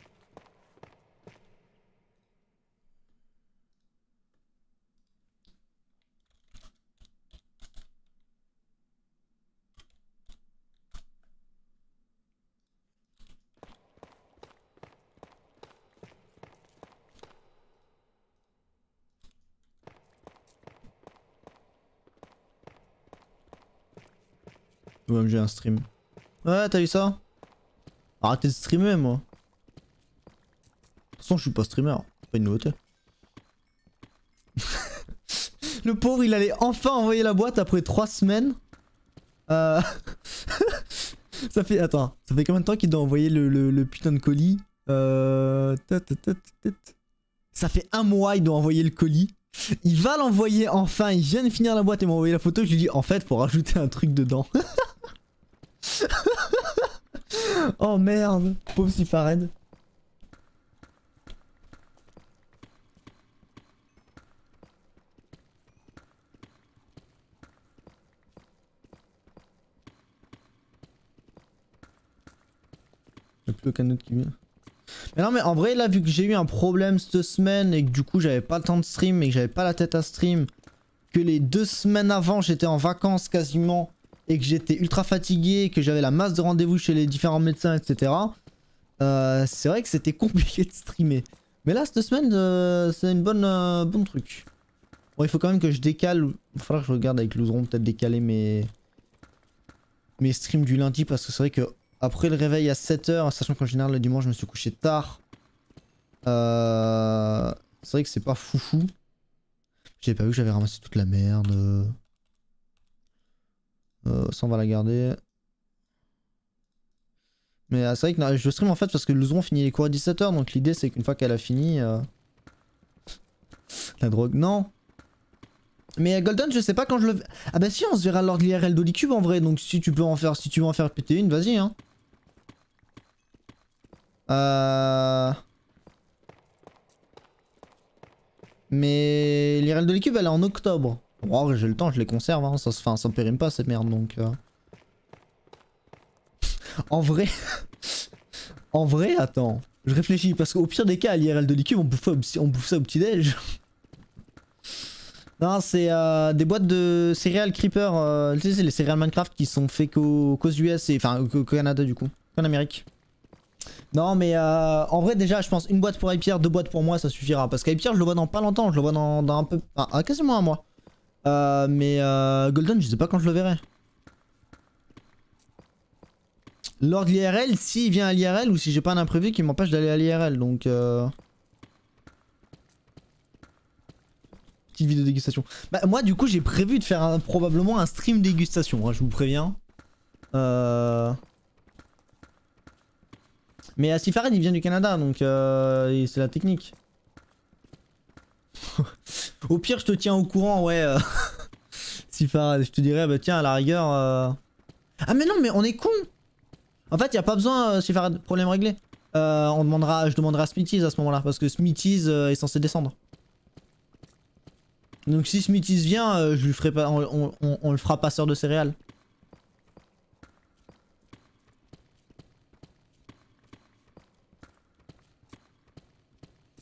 S1: OMG, un stream. Ouais, t'as vu ça? Arrêtez de streamer, moi. De toute façon, je suis pas streamer. Pas une nouveauté. Le pauvre, il allait enfin envoyer la boîte après 3 semaines. Ça fait... Attends, ça fait combien de temps qu'il doit envoyer le putain de colis? Ça fait 1 mois, il doit envoyer le colis. Il va l'envoyer enfin, il vient de finir la boîte et m'a envoyé la photo. Je lui dis, en fait, faut rajouter un truc dedans. Oh merde, pauvre Sifared. Y'a plus aucun autre qui vient. Mais non mais en vrai là vu que j'ai eu un problème cette semaine et que du coup j'avais pas le temps de stream et que j'avais pas la tête à stream, que les 2 semaines avant j'étais en vacances quasiment et que j'étais ultra fatigué, que j'avais la masse de rendez-vous chez les différents médecins etc. C'est vrai que c'était compliqué de streamer. Mais là cette semaine c'est une bon truc. Bon il faut quand même que je décale, il va falloir que je regarde avec Louzron peut-être décaler mes streams du lundi parce que c'est vrai que après le réveil à 7h, sachant qu'en général le dimanche je me suis couché tard. C'est vrai que c'est pas foufou. J'avais pas vu que j'avais ramassé toute la merde. Ça on va la garder. Mais c'est vrai que non, je stream en fait parce que Louzron finit les cours à 17h, donc l'idée c'est qu'une fois qu'elle a fini... La drogue, non. Mais Golden, je sais pas quand je le... Ah bah si, on se verra lors de l'IRL d'Olicube en vrai, donc si tu peux en faire, si tu veux en faire péter une, vas-y hein. Mais l'IRL d'Olicube elle est en octobre. Bon, j'ai le temps, je les conserve, hein. Ça me périme pas cette merde donc... En vrai... En vrai, attends. Je réfléchis, parce qu'au pire des cas, à l'IRL de l'IQ, on bouffe ça au petit-déj. Non, c'est des boîtes de céréales Creeper. Tu sais, c'est les céréales Minecraft qui sont faits qu'aux US, enfin qu'au Canada du coup. Qu'en Amérique. Non, mais en vrai, déjà, je pense une boîte pour iPierre, 2 boîtes pour moi, ça suffira. Parce qu'iPierre, je le vois dans pas longtemps, je le vois dans un peu. Enfin, quasiment un mois. Mais Golden, je sais pas quand je le verrai. Lors de l'IRL, s'il vient à l'IRL ou si j'ai pas un imprévu qui m'empêche d'aller à l'IRL, donc petite vidéo dégustation. Bah moi du coup j'ai prévu de faire probablement un stream dégustation, hein, je vous préviens. Mais Asifared il vient du Canada donc c'est la technique. Au pire je te tiens au courant ouais. Asifared, je te dirais bah tiens à la rigueur... Ah mais non mais on est con. En fait, y a pas besoin, si faire problème réglé. Je demanderai à Smithies à ce moment-là, parce que Smithies est censé descendre. Donc si Smithies vient, je lui ferai pas, on le fera passeur de céréales.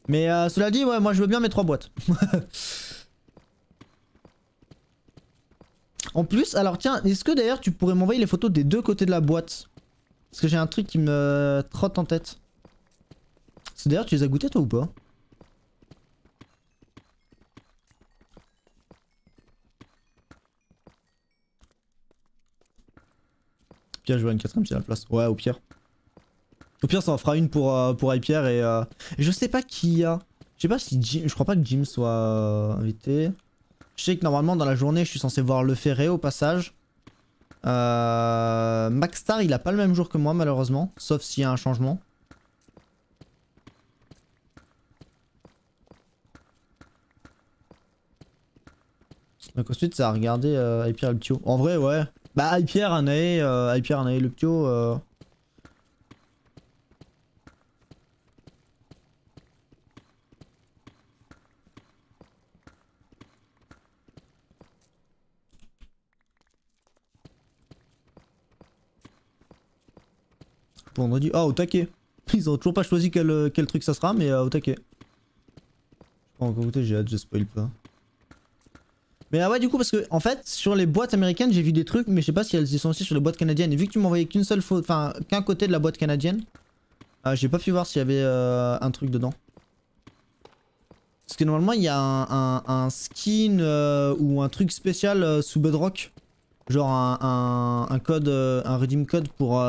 S1: Mais cela dit, ouais, moi je veux bien mes 3 boîtes. En plus, alors tiens, est-ce que d'ailleurs tu pourrais m'envoyer les photos des 2 côtés de la boîte? Parce que j'ai un truc qui me trotte en tête. D'ailleurs, tu les as goûtés toi ou pas? Pire, je vois une 4ème si à la place. Ouais, au pire. Au pire, ça en fera une pour iPierre et je sais pas qui y a. Je sais pas si Jim. Je crois pas que Jim soit invité. Je sais que normalement, dans la journée, je suis censé voir Le Ferré au passage. Maxstar, il a pas le même jour que moi, malheureusement. Sauf s'il y a un changement. Donc ensuite, ça a regardé iPierre et le Ptio. En vrai, ouais. Bah, iPierre, Anae, le Ptio. Vendredi. Ah, au taquet. Ils ont toujours pas choisi quel truc ça sera, mais au taquet. Je pas encore goûté, j'ai hâte, je spoil pas. Mais ouais, du coup, parce que en fait, sur les boîtes américaines, j'ai vu des trucs, mais je sais pas si elles y sont aussi sur les boîtes canadiennes. Et vu que tu m'envoyais qu'une seule photo, enfin, qu'un côté de la boîte canadienne, j'ai pas pu voir s'il y avait un truc dedans. Parce que normalement, il y a un skin ou un truc spécial sous Bedrock. Genre un code, un redeem code pour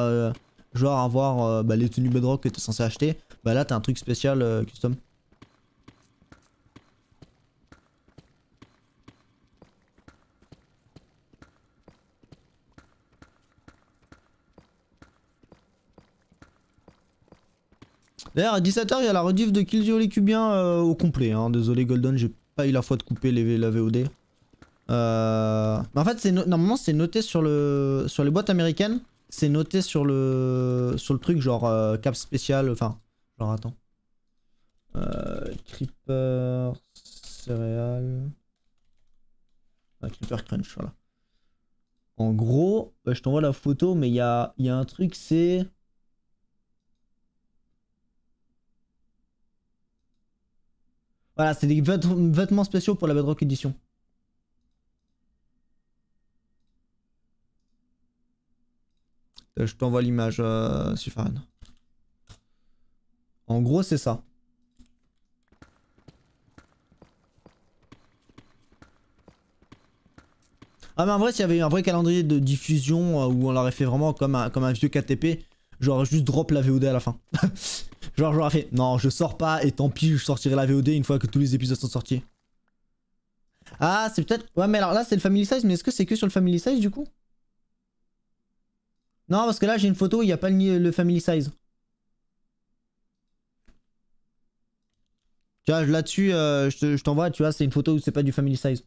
S1: genre avoir les tenues Bedrock que t'es censé acheter. Bah là, t'as un truc spécial custom. D'ailleurs, à 17h, il y a la rediff de Killzone les Cubiens au complet. Hein. Désolé, Golden, j'ai pas eu la foi de couper la VOD. Mais en fait, normalement, c'est noté sur les boîtes américaines. c'est noté sur le truc, genre cap spécial, enfin, genre attends. Creeper, céréales. Ah, Creeper Crunch, voilà. En gros, je t'envoie la photo, mais il y a un truc, c'est... Voilà, c'est des vêtements spéciaux pour la Bedrock Edition. Je t'envoie l'image, Sufran. En gros, c'est ça. Ah mais en vrai s'il y avait un vrai calendrier de diffusion où on l'aurait fait vraiment comme un vieux KTP, j'aurais juste drop la VOD à la fin. Genre j'aurais fait non je sors pas et tant pis je sortirai la VOD une fois que tous les épisodes sont sortis. Ah c'est peut-être... Ouais mais alors là c'est le family size mais est-ce que c'est que sur le family size du coup? Non parce que là j'ai une photo où il n'y a pas le family size. Tu vois là-dessus je t'envoie tu vois c'est une photo où c'est pas du family size.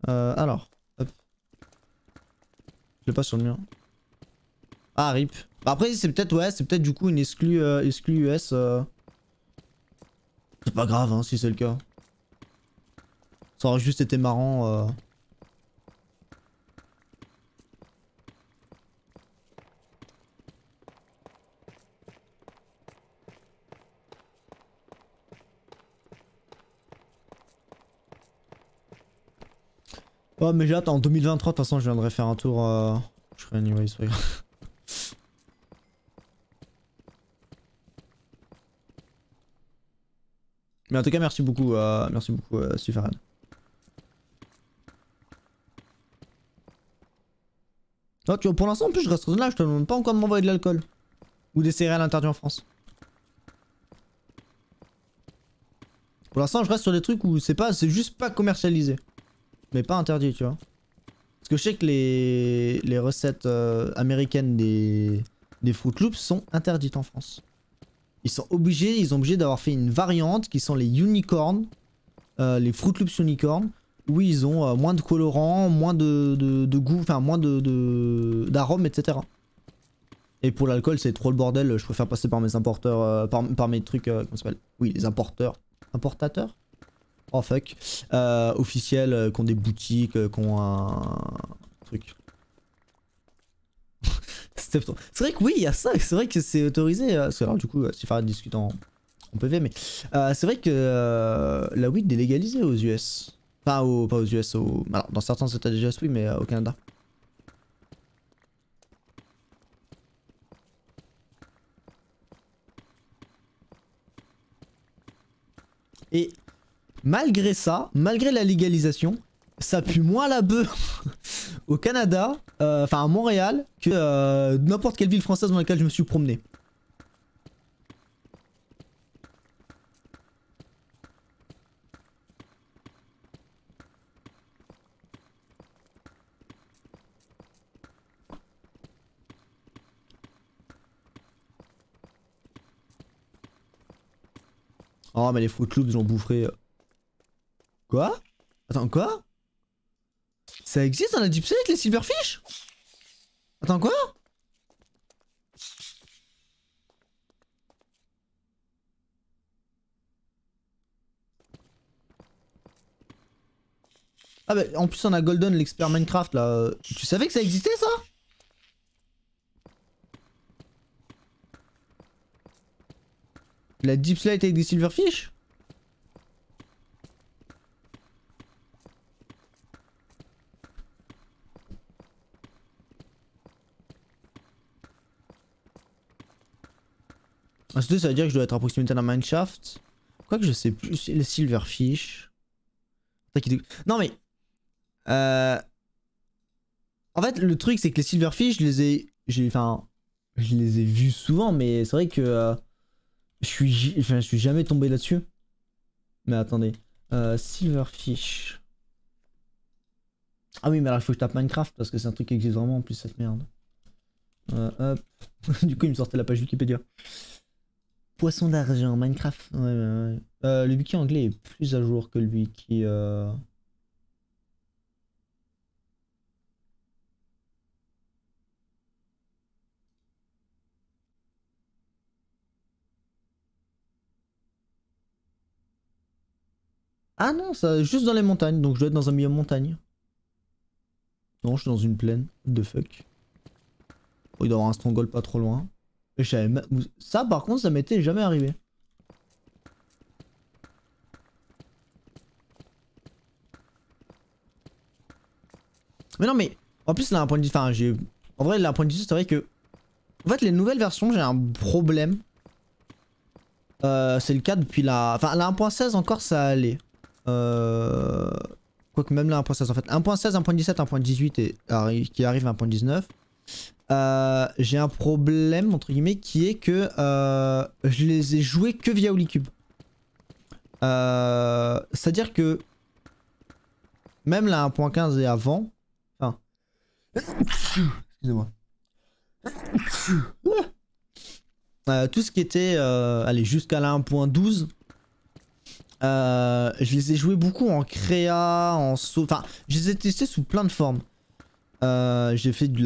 S1: Alors, hop. Je l'ai pas sur le mien. Ah rip. Bah, après c'est peut-être ouais, c'est peut-être du coup une exclu US. C'est pas grave hein, si c'est le cas. Ça aurait juste été marrant. Oh mais j'ai hâte en 2023 de toute façon je viendrai faire un tour. Je ferai anyway, c'est pas grave. Mais en tout cas merci beaucoup Sufaran. Oh, tu vois, pour l'instant en plus je reste raisonnable, je te demande pas encore de m'envoyer de l'alcool. Ou des céréales interdites en France. Pour l'instant je reste sur des trucs où c'est juste pas commercialisé. Mais pas interdit tu vois. Parce que je sais que les recettes américaines des Fruit Loops sont interdites en France. Ils ont obligé d'avoir fait une variante qui sont les unicorns, les Fruit Loops unicorn, où ils ont moins de colorants, moins de goût, enfin moins d'arômes, etc. Et pour l'alcool, c'est trop le bordel. Je préfère passer par mes importeurs, par mes trucs, comment ça s'appelle? Oui, les importateurs. Oh fuck. Officiels, qui ont des boutiques, qui ont un truc. C'est vrai que oui, il y a ça. C'est vrai que c'est autorisé. Parce que alors du coup, si faire discute en PV, mais c'est vrai que la weed est légalisée aux US. Enfin, pas aux US, alors dans certains états des US, oui, mais au Canada. Et malgré ça, malgré la légalisation, ça pue moins la bœuf au Canada, enfin à Montréal, que n'importe quelle ville française dans laquelle je me suis promené. Oh mais les Fruit Loops j'en boufferai. Quoi? Attends quoi? Ça existe dans la Deep Slate les Silverfish? Attends quoi? Ah bah en plus on a Golden l'expert Minecraft là. Tu savais que ça existait ça? La Deep Slate avec des Silverfish? Ah, surtout, ça veut dire que je dois être à proximité d'un mineshaft. Quoique je sais plus, les silverfish. Non mais... En fait, le truc c'est que les silverfish, je les ai vus souvent, mais c'est vrai que je suis jamais tombé là-dessus. Mais attendez. Silverfish. Ah oui, mais alors il faut que je tape Minecraft parce que c'est un truc qui existe vraiment en plus cette merde. Hop. Du coup, il me sortait la page Wikipédia. Poisson d'argent, Minecraft. Ouais, ouais, ouais. Le wiki anglais est plus à jour que le wiki. Ah non, ça juste dans les montagnes, donc je dois être dans un milieu montagne. Non, je suis dans une plaine. What the fuck. Oh, il doit y avoir un stronghold pas trop loin. Et je savais ça par contre, ça m'était jamais arrivé. Mais non, mais en plus, là, un point de vue. Enfin, j'ai. En vrai, là, un point de vue, c'est vrai que. En fait, les nouvelles versions, j'ai un problème. C'est le cas depuis la. Enfin, la 1.16 encore, ça allait. Quoique, même la 1.16 en fait. 1.16, 1.17, 1.18 et qui arrive à 1.19. J'ai un problème, entre guillemets, qui est que je les ai joués que via Holycube. C'est-à-dire que. Même la 1.15 et avant. Enfin. Excusez-moi. Tout ce qui était allez jusqu'à la 1.12 je les ai joués beaucoup en créa, en saut, enfin je les ai testés sous plein de formes. J'ai fait de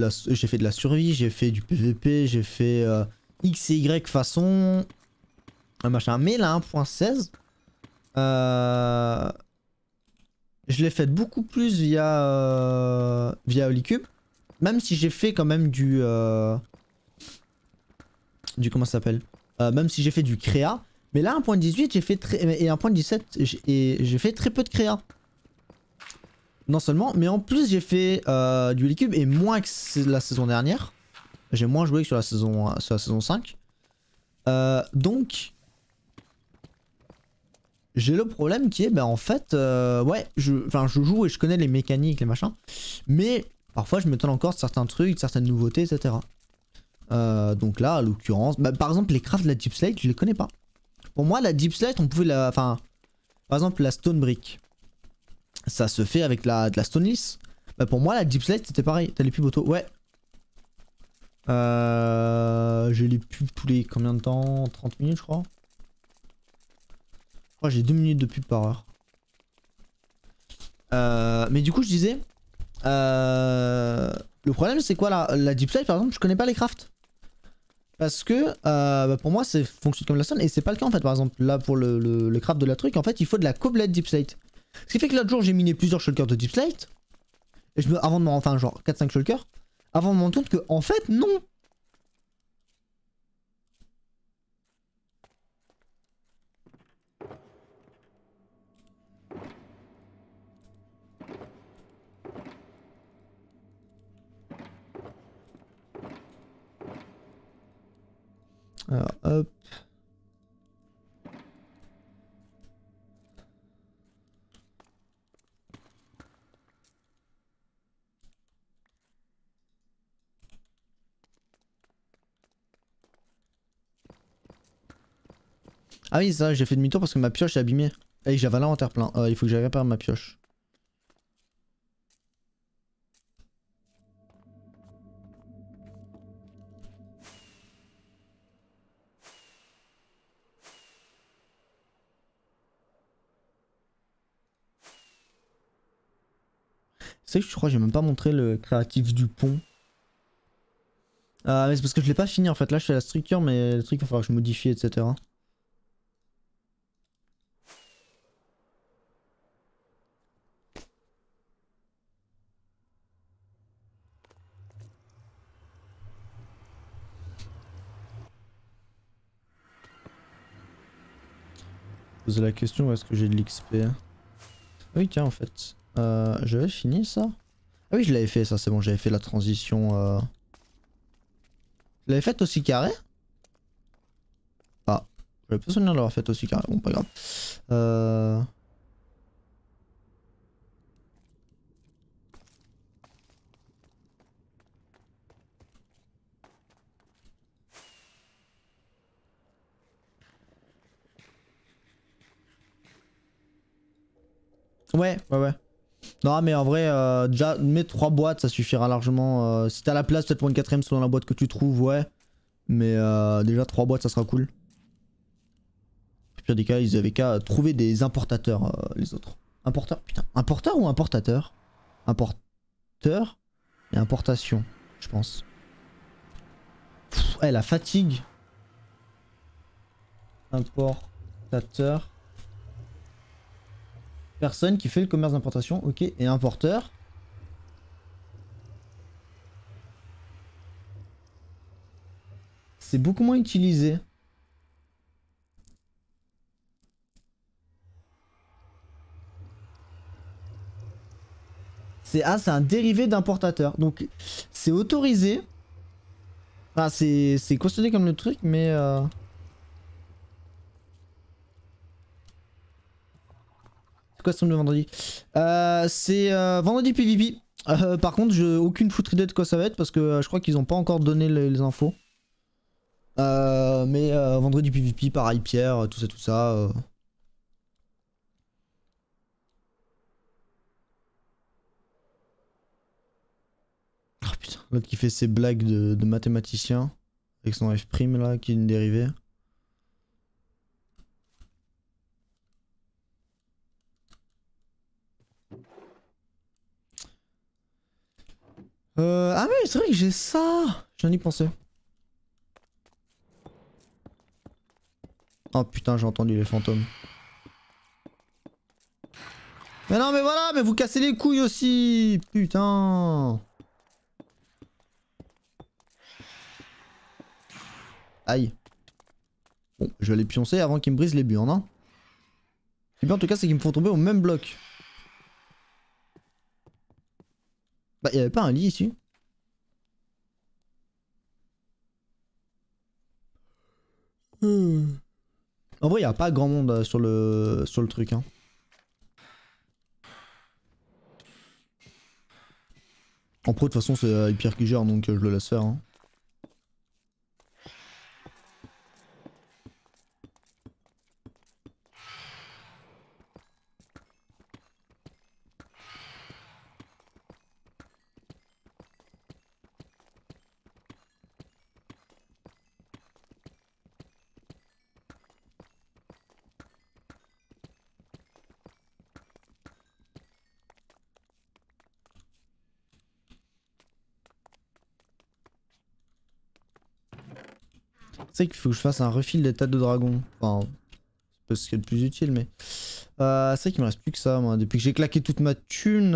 S1: la survie, j'ai fait du PVP, j'ai fait X et Y façon machin. Mais la 1.16 je l'ai fait beaucoup plus via Holycube, même si j'ai fait quand même du comment ça s'appelle, même si j'ai fait du créa. Mais là 1.18 j'ai fait très, et 1.17 j'ai fait très peu de créa. Non seulement, mais en plus j'ai fait du Holycube et moins que la saison dernière. J'ai moins joué que sur la saison 5. Donc j'ai le problème qui est en fait ouais je joue et je connais les mécaniques, les machins. Mais parfois je m'étonne encore de certains trucs, de certaines nouveautés, etc. Donc là, à l'occurrence, par exemple, les crafts de la Deep Slate, je les connais pas. Pour moi, la Deep Slate, on pouvait la. Enfin, par exemple, la Stone Brick, ça se fait avec de la Stone Lisse. Pour moi, la Deep Slate, c'était pareil. T'as les pubs auto. Ouais. J'ai les pubs tous les combien de temps? 30 minutes, je crois. Je crois que j'ai 2 minutes de pub par heure. Mais du coup, je disais. Le problème, c'est quoi la Deep Slate, par exemple, je connais pas les crafts. Parce que pour moi ça fonctionne comme la stone et c'est pas le cas en fait. Par exemple là pour le craft de la truc, en fait il faut de la cobblette Deep Slate. Ce qui fait que l'autre jour j'ai miné plusieurs shulkers de Deep Slate. Et avant de me enfin genre 4-5 shulkers. Avant de me rendre compte que en fait non. Alors hop. Ah oui ça j'ai fait demi-tour parce que ma pioche est abîmée. Et j'avais l'inventaire plein. Il faut que j'aille réparer ma pioche. C'est que je crois que j'ai même pas montré le créatif du pont. Mais c'est parce que je l'ai pas fini en fait. Là je fais la structure mais le truc il va falloir que je modifie etc. Poser la question où est-ce que j'ai de l'XP. Oui tiens en fait. J'avais fini ça. Ah oui je l'avais fait ça c'est bon, j'avais fait la transition. Je l'avais faite aussi carré. Ah, j'avais pas souvenir de l'avoir faite aussi carré, bon pas grave. Ouais. Non mais en vrai déjà mets 3 boîtes ça suffira largement. Si t'as la place peut-être pour une 4ème selon la boîte que tu trouves ouais. Mais déjà 3 boîtes ça sera cool. pire des cas, ils avaient qu'à trouver des importateurs, les autres. Importeur, putain. Importeur ou importateur? Importeur et importation, je pense. Pff, ouais, la fatigue. Importateur. Personne qui fait le commerce d'importation, ok. Et importeur. C'est beaucoup moins utilisé. C'est un dérivé d'importateur. Donc c'est autorisé. Enfin, c'est considéré comme le truc, mais... C'est quoi ce truc de vendredi? C'est vendredi PVP. Par contre, j'ai aucune foutre idée de quoi ça va être parce que je crois qu'ils ont pas encore donné les infos. Mais vendredi PVP, pareil, Pierre, tout ça, tout ça. Oh putain, l'autre qui fait ses blagues de mathématicien avec son F' là, qui est une dérivée. Ah mais c'est vrai que j'ai ça. J'en ai pensé. Oh putain, j'ai entendu les fantômes. Mais non mais voilà, mais vous cassez les couilles aussi. Putain. Aïe. Bon, je vais les pioncer avant qu'ils me brisent les burnes, hein. Le bien en tout cas, c'est qu'ils me font tomber au même bloc. Bah, y'avait pas un lit ici. En vrai, y a pas grand monde sur le truc, hein. En pro, de toute façon, c'est Pierre qui gère, donc je le laisse faire, hein. C'est qu'il faut que je fasse un refill des têtes de dragon. Enfin, c'est ce qui est le plus utile, mais... c'est vrai qu'il me reste plus que ça, moi. Depuis que j'ai claqué toute ma thune...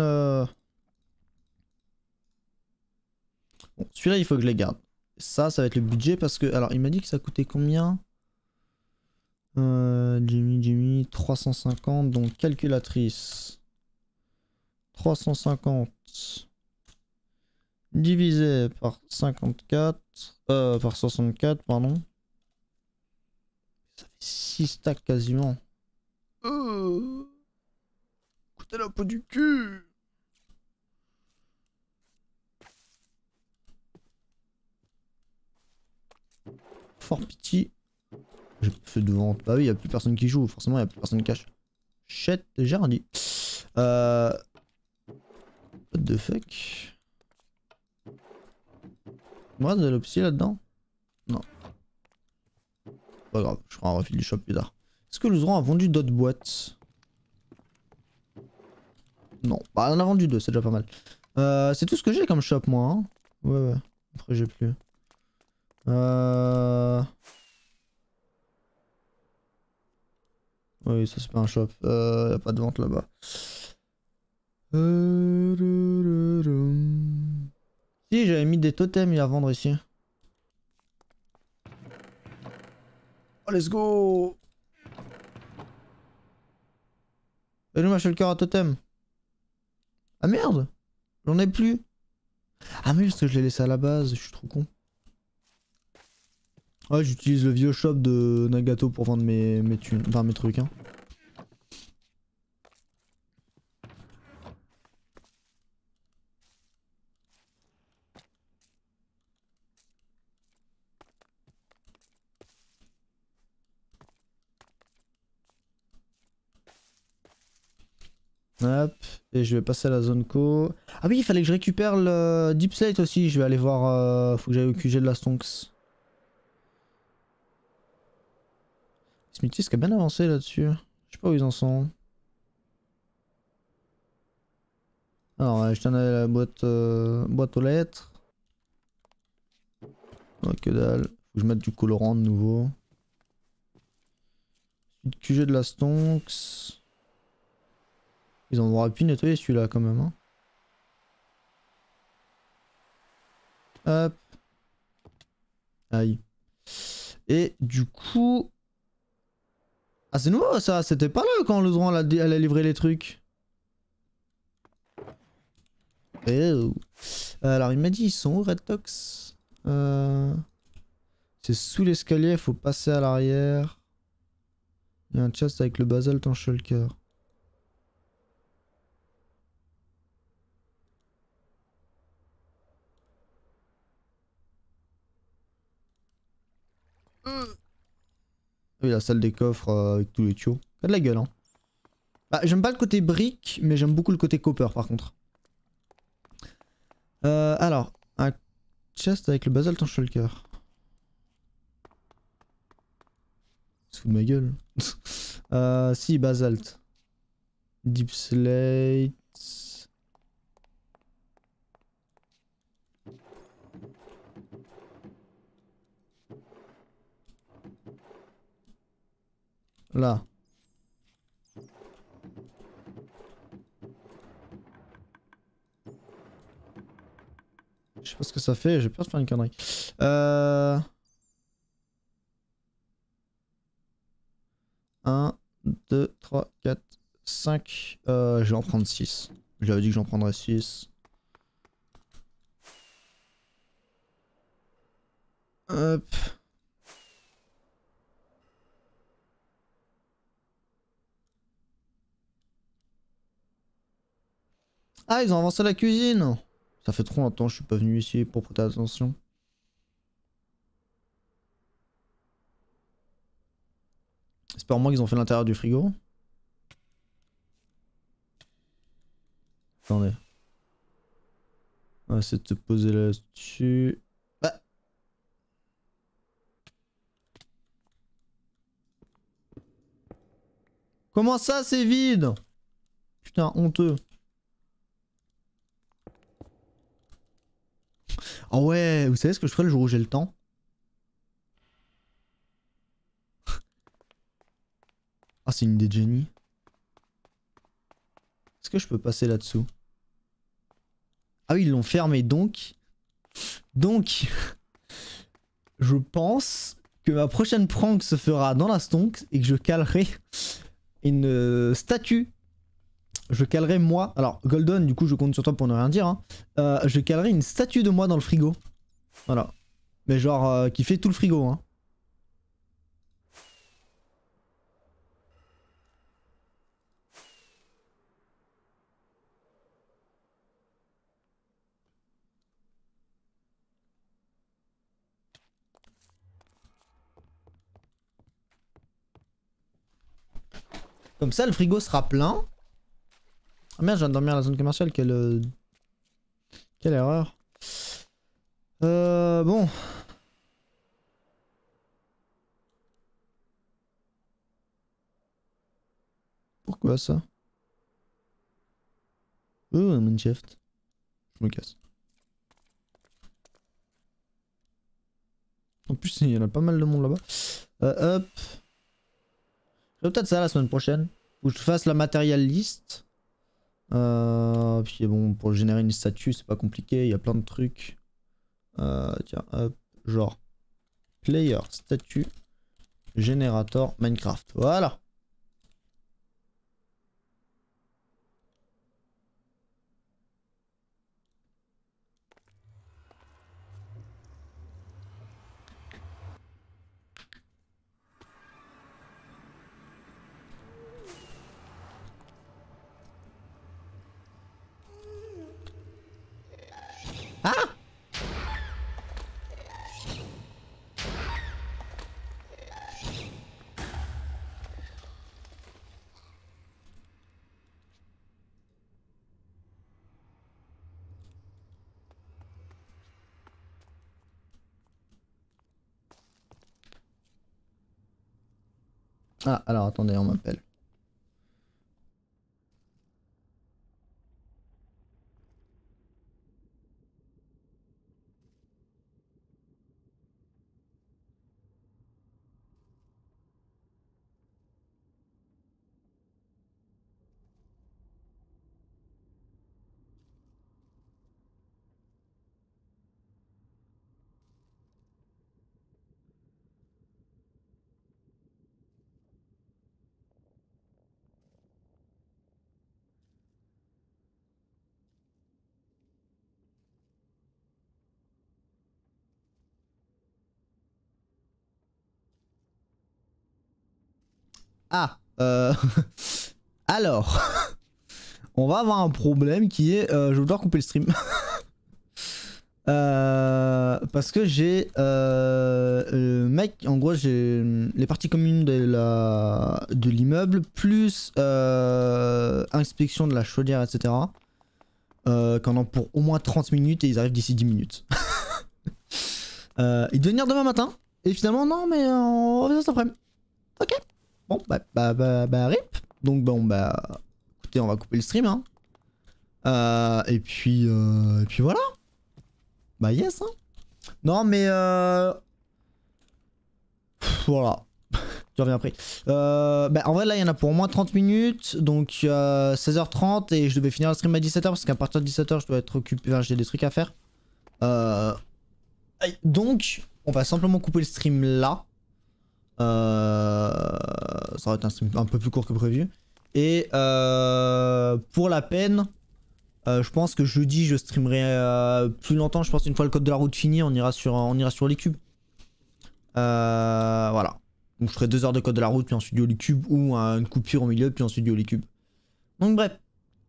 S1: Bon, celui-là, il faut que je les garde. Ça va être le budget parce que... Alors, il m'a dit que ça coûtait combien? Jimmy, 350, donc calculatrice. 350 divisé par 54, par 64, pardon. Ça fait 6 stacks quasiment. Coûtez la peau du cul. Fort pitié. J'ai fait de vente. Bah oui, y a plus personne qui joue, forcément y a plus personne qui cache. Shit, déjà rien dit. What the fuck? Moi, de l'opsie là-dedans? Non. Pas grave, je ferai un refil du shop plus tard. Est-ce que Louzron a vendu d'autres boîtes? Non. Bah, on en a vendu 2, c'est déjà pas mal. C'est tout ce que j'ai comme shop, moi. Hein. Ouais. Après, j'ai plus. Oui, ça c'est pas un shop. Y'a pas de vente là-bas. Si, j'avais mis des totems à vendre ici. Oh, let's go! Et nous, ma shulker à totem. Ah merde! J'en ai plus. Ah mais parce que je l'ai laissé à la base, je suis trop con. Ouais, j'utilise le vieux shop de Nagato pour vendre mes thunes, enfin mes trucs, hein. Hop, et je vais passer à la zone co. Ah oui, il fallait que je récupère le Deep Slate aussi, je vais aller voir, faut que j'aille au QG de la Stonks. Smithy qui a bien avancé là-dessus. Je sais pas où ils en sont. Alors, je t'en ai la boîte aux lettres. Oh, que dalle. Faut que je mette du colorant de nouveau. QG de la Stonks. Ils en auraient pu nettoyer celui-là quand même. Hein. Hop. Aïe. Et du coup... Ah c'est nouveau ça, c'était pas là quand Lauzon elle a livré les trucs. Oh. Alors il m'a dit ils sont où Red Tox C'est sous l'escalier, faut passer à l'arrière. Il y a un chest avec le basalt en shulker. Oui, la salle des coffres avec tous les tuyaux. Ça a de la gueule, hein. Bah, j'aime pas le côté brique, mais j'aime beaucoup le côté copper par contre. Alors, un chest avec le basalt en shulker. Se fout de ma gueule. Si, basalt. Deep slate. Là. Je sais pas ce que ça fait, j'ai peur de faire une connerie. 1, 2, 3, 4, 5. Je vais en prendre 6. J'avais dit que j'en prendrais 6. Hop. Ah, ils ont avancé la cuisine. Ça fait trop longtemps que je suis pas venu ici pour prêter attention. Espère-moi qu'ils ont fait l'intérieur du frigo. Attendez. On va essayer de se poser là-dessus. Bah. Comment ça, c'est vide? Putain, honteux. Ah ouais, vous savez ce que je ferai le jour où j'ai le temps? Ah, c'est une idée de génie. Est-ce que je peux passer là-dessous? Ah oui, ils l'ont fermé, donc... Donc... je pense que ma prochaine prank se fera dans la stonk et que je calerai une statue. Je calerai moi... Alors, Golden, du coup, je compte sur toi pour ne rien dire. Hein. Je calerai une statue de moi dans le frigo. Voilà. Mais genre, qui fait tout le frigo, hein. Comme ça, le frigo sera plein. Ah merde, je viens de dormir à la zone commerciale, quelle erreur. Bon. Pourquoi ça? Oh, un mineshaft. Je me casse. En plus, il y en a pas mal de monde là-bas. Hop. Je ferai peut-être ça la semaine prochaine. Où je fasse la material list. Puis bon, pour générer une statue, c'est pas compliqué. Il y a plein de trucs. Tiens, hop. Genre. Player, statue, générateur, Minecraft. Voilà. Ah! Ah, alors attendez, on m'appelle. Ah, alors, on va avoir un problème qui est, je vais devoir couper le stream. Parce que j'ai, mec, en gros, j'ai les parties communes de l'immeuble, plus inspection de la chaudière, etc. Qu'on a pour au moins 30 minutes et ils arrivent d'ici 10 minutes. Ils devaient venir demain matin, et finalement, non, mais on revient cet après-midi. Ok. Bon, rip. Donc, bon, écoutez, on va couper le stream, hein. Et puis voilà. Bah, yes, hein. Non, mais voilà. Je reviens après. En vrai, là, il y en a pour au moins 30 minutes. Donc, 16h30. Et je devais finir le stream à 17h. Parce qu'à partir de 17h, je dois être occupé. Enfin, j'ai des trucs à faire. Donc, on va simplement couper le stream là. Ça va être un stream un peu plus court que prévu. Et pour la peine, je pense que jeudi je streamerai plus longtemps. Je pense une fois le code de la route fini, on ira sur les cubes. Voilà. Donc je ferai 2 heures de code de la route, puis ensuite du Holy Cube, ou une coupure au milieu, puis ensuite du Holy Cube. Donc bref.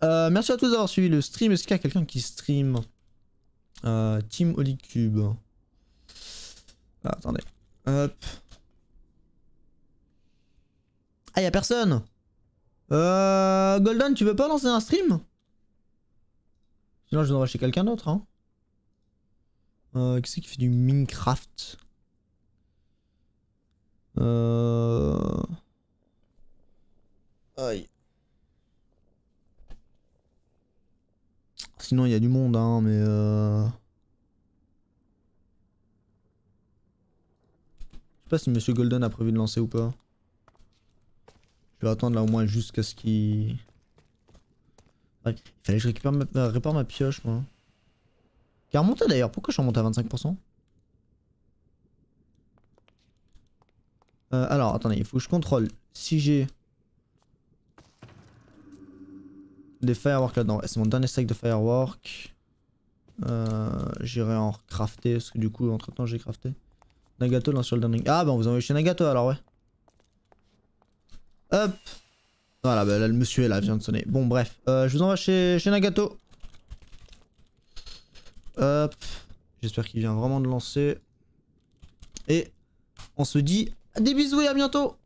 S1: Merci à tous d'avoir suivi le stream. Est-ce qu'il y a quelqu'un qui stream Team Holy Cube? Ah, attendez. Hop. Ah, y'a personne. Golden, tu veux pas lancer un stream? Sinon, je devrais chez quelqu'un d'autre, hein. Qui c'est qui fait du Minecraft? Aïe. Sinon, il y a du monde, hein, mais je sais pas si Monsieur Golden a prévu de lancer ou pas. Je vais attendre là au moins jusqu'à ce qu'il... Ouais, il fallait que je répare ma pioche, moi. Qui a remonté d'ailleurs, pourquoi je suis remonté à 25%? Alors, attendez, il faut que je contrôle si j'ai des fireworks là-dedans. Ouais, c'est mon dernier stack de fireworks. J'irai en crafter, parce que du coup, entre temps, j'ai crafté. Nagato lance sur le dernier. Ah, bah on vous envoie chez Nagato alors, ouais. Hop. Voilà, bah là, le monsieur est là, vient de sonner. Bon, bref. Je vous envoie chez Nagato. Hop. J'espère qu'il vient vraiment de lancer. Et on se dit des bisous et à bientôt.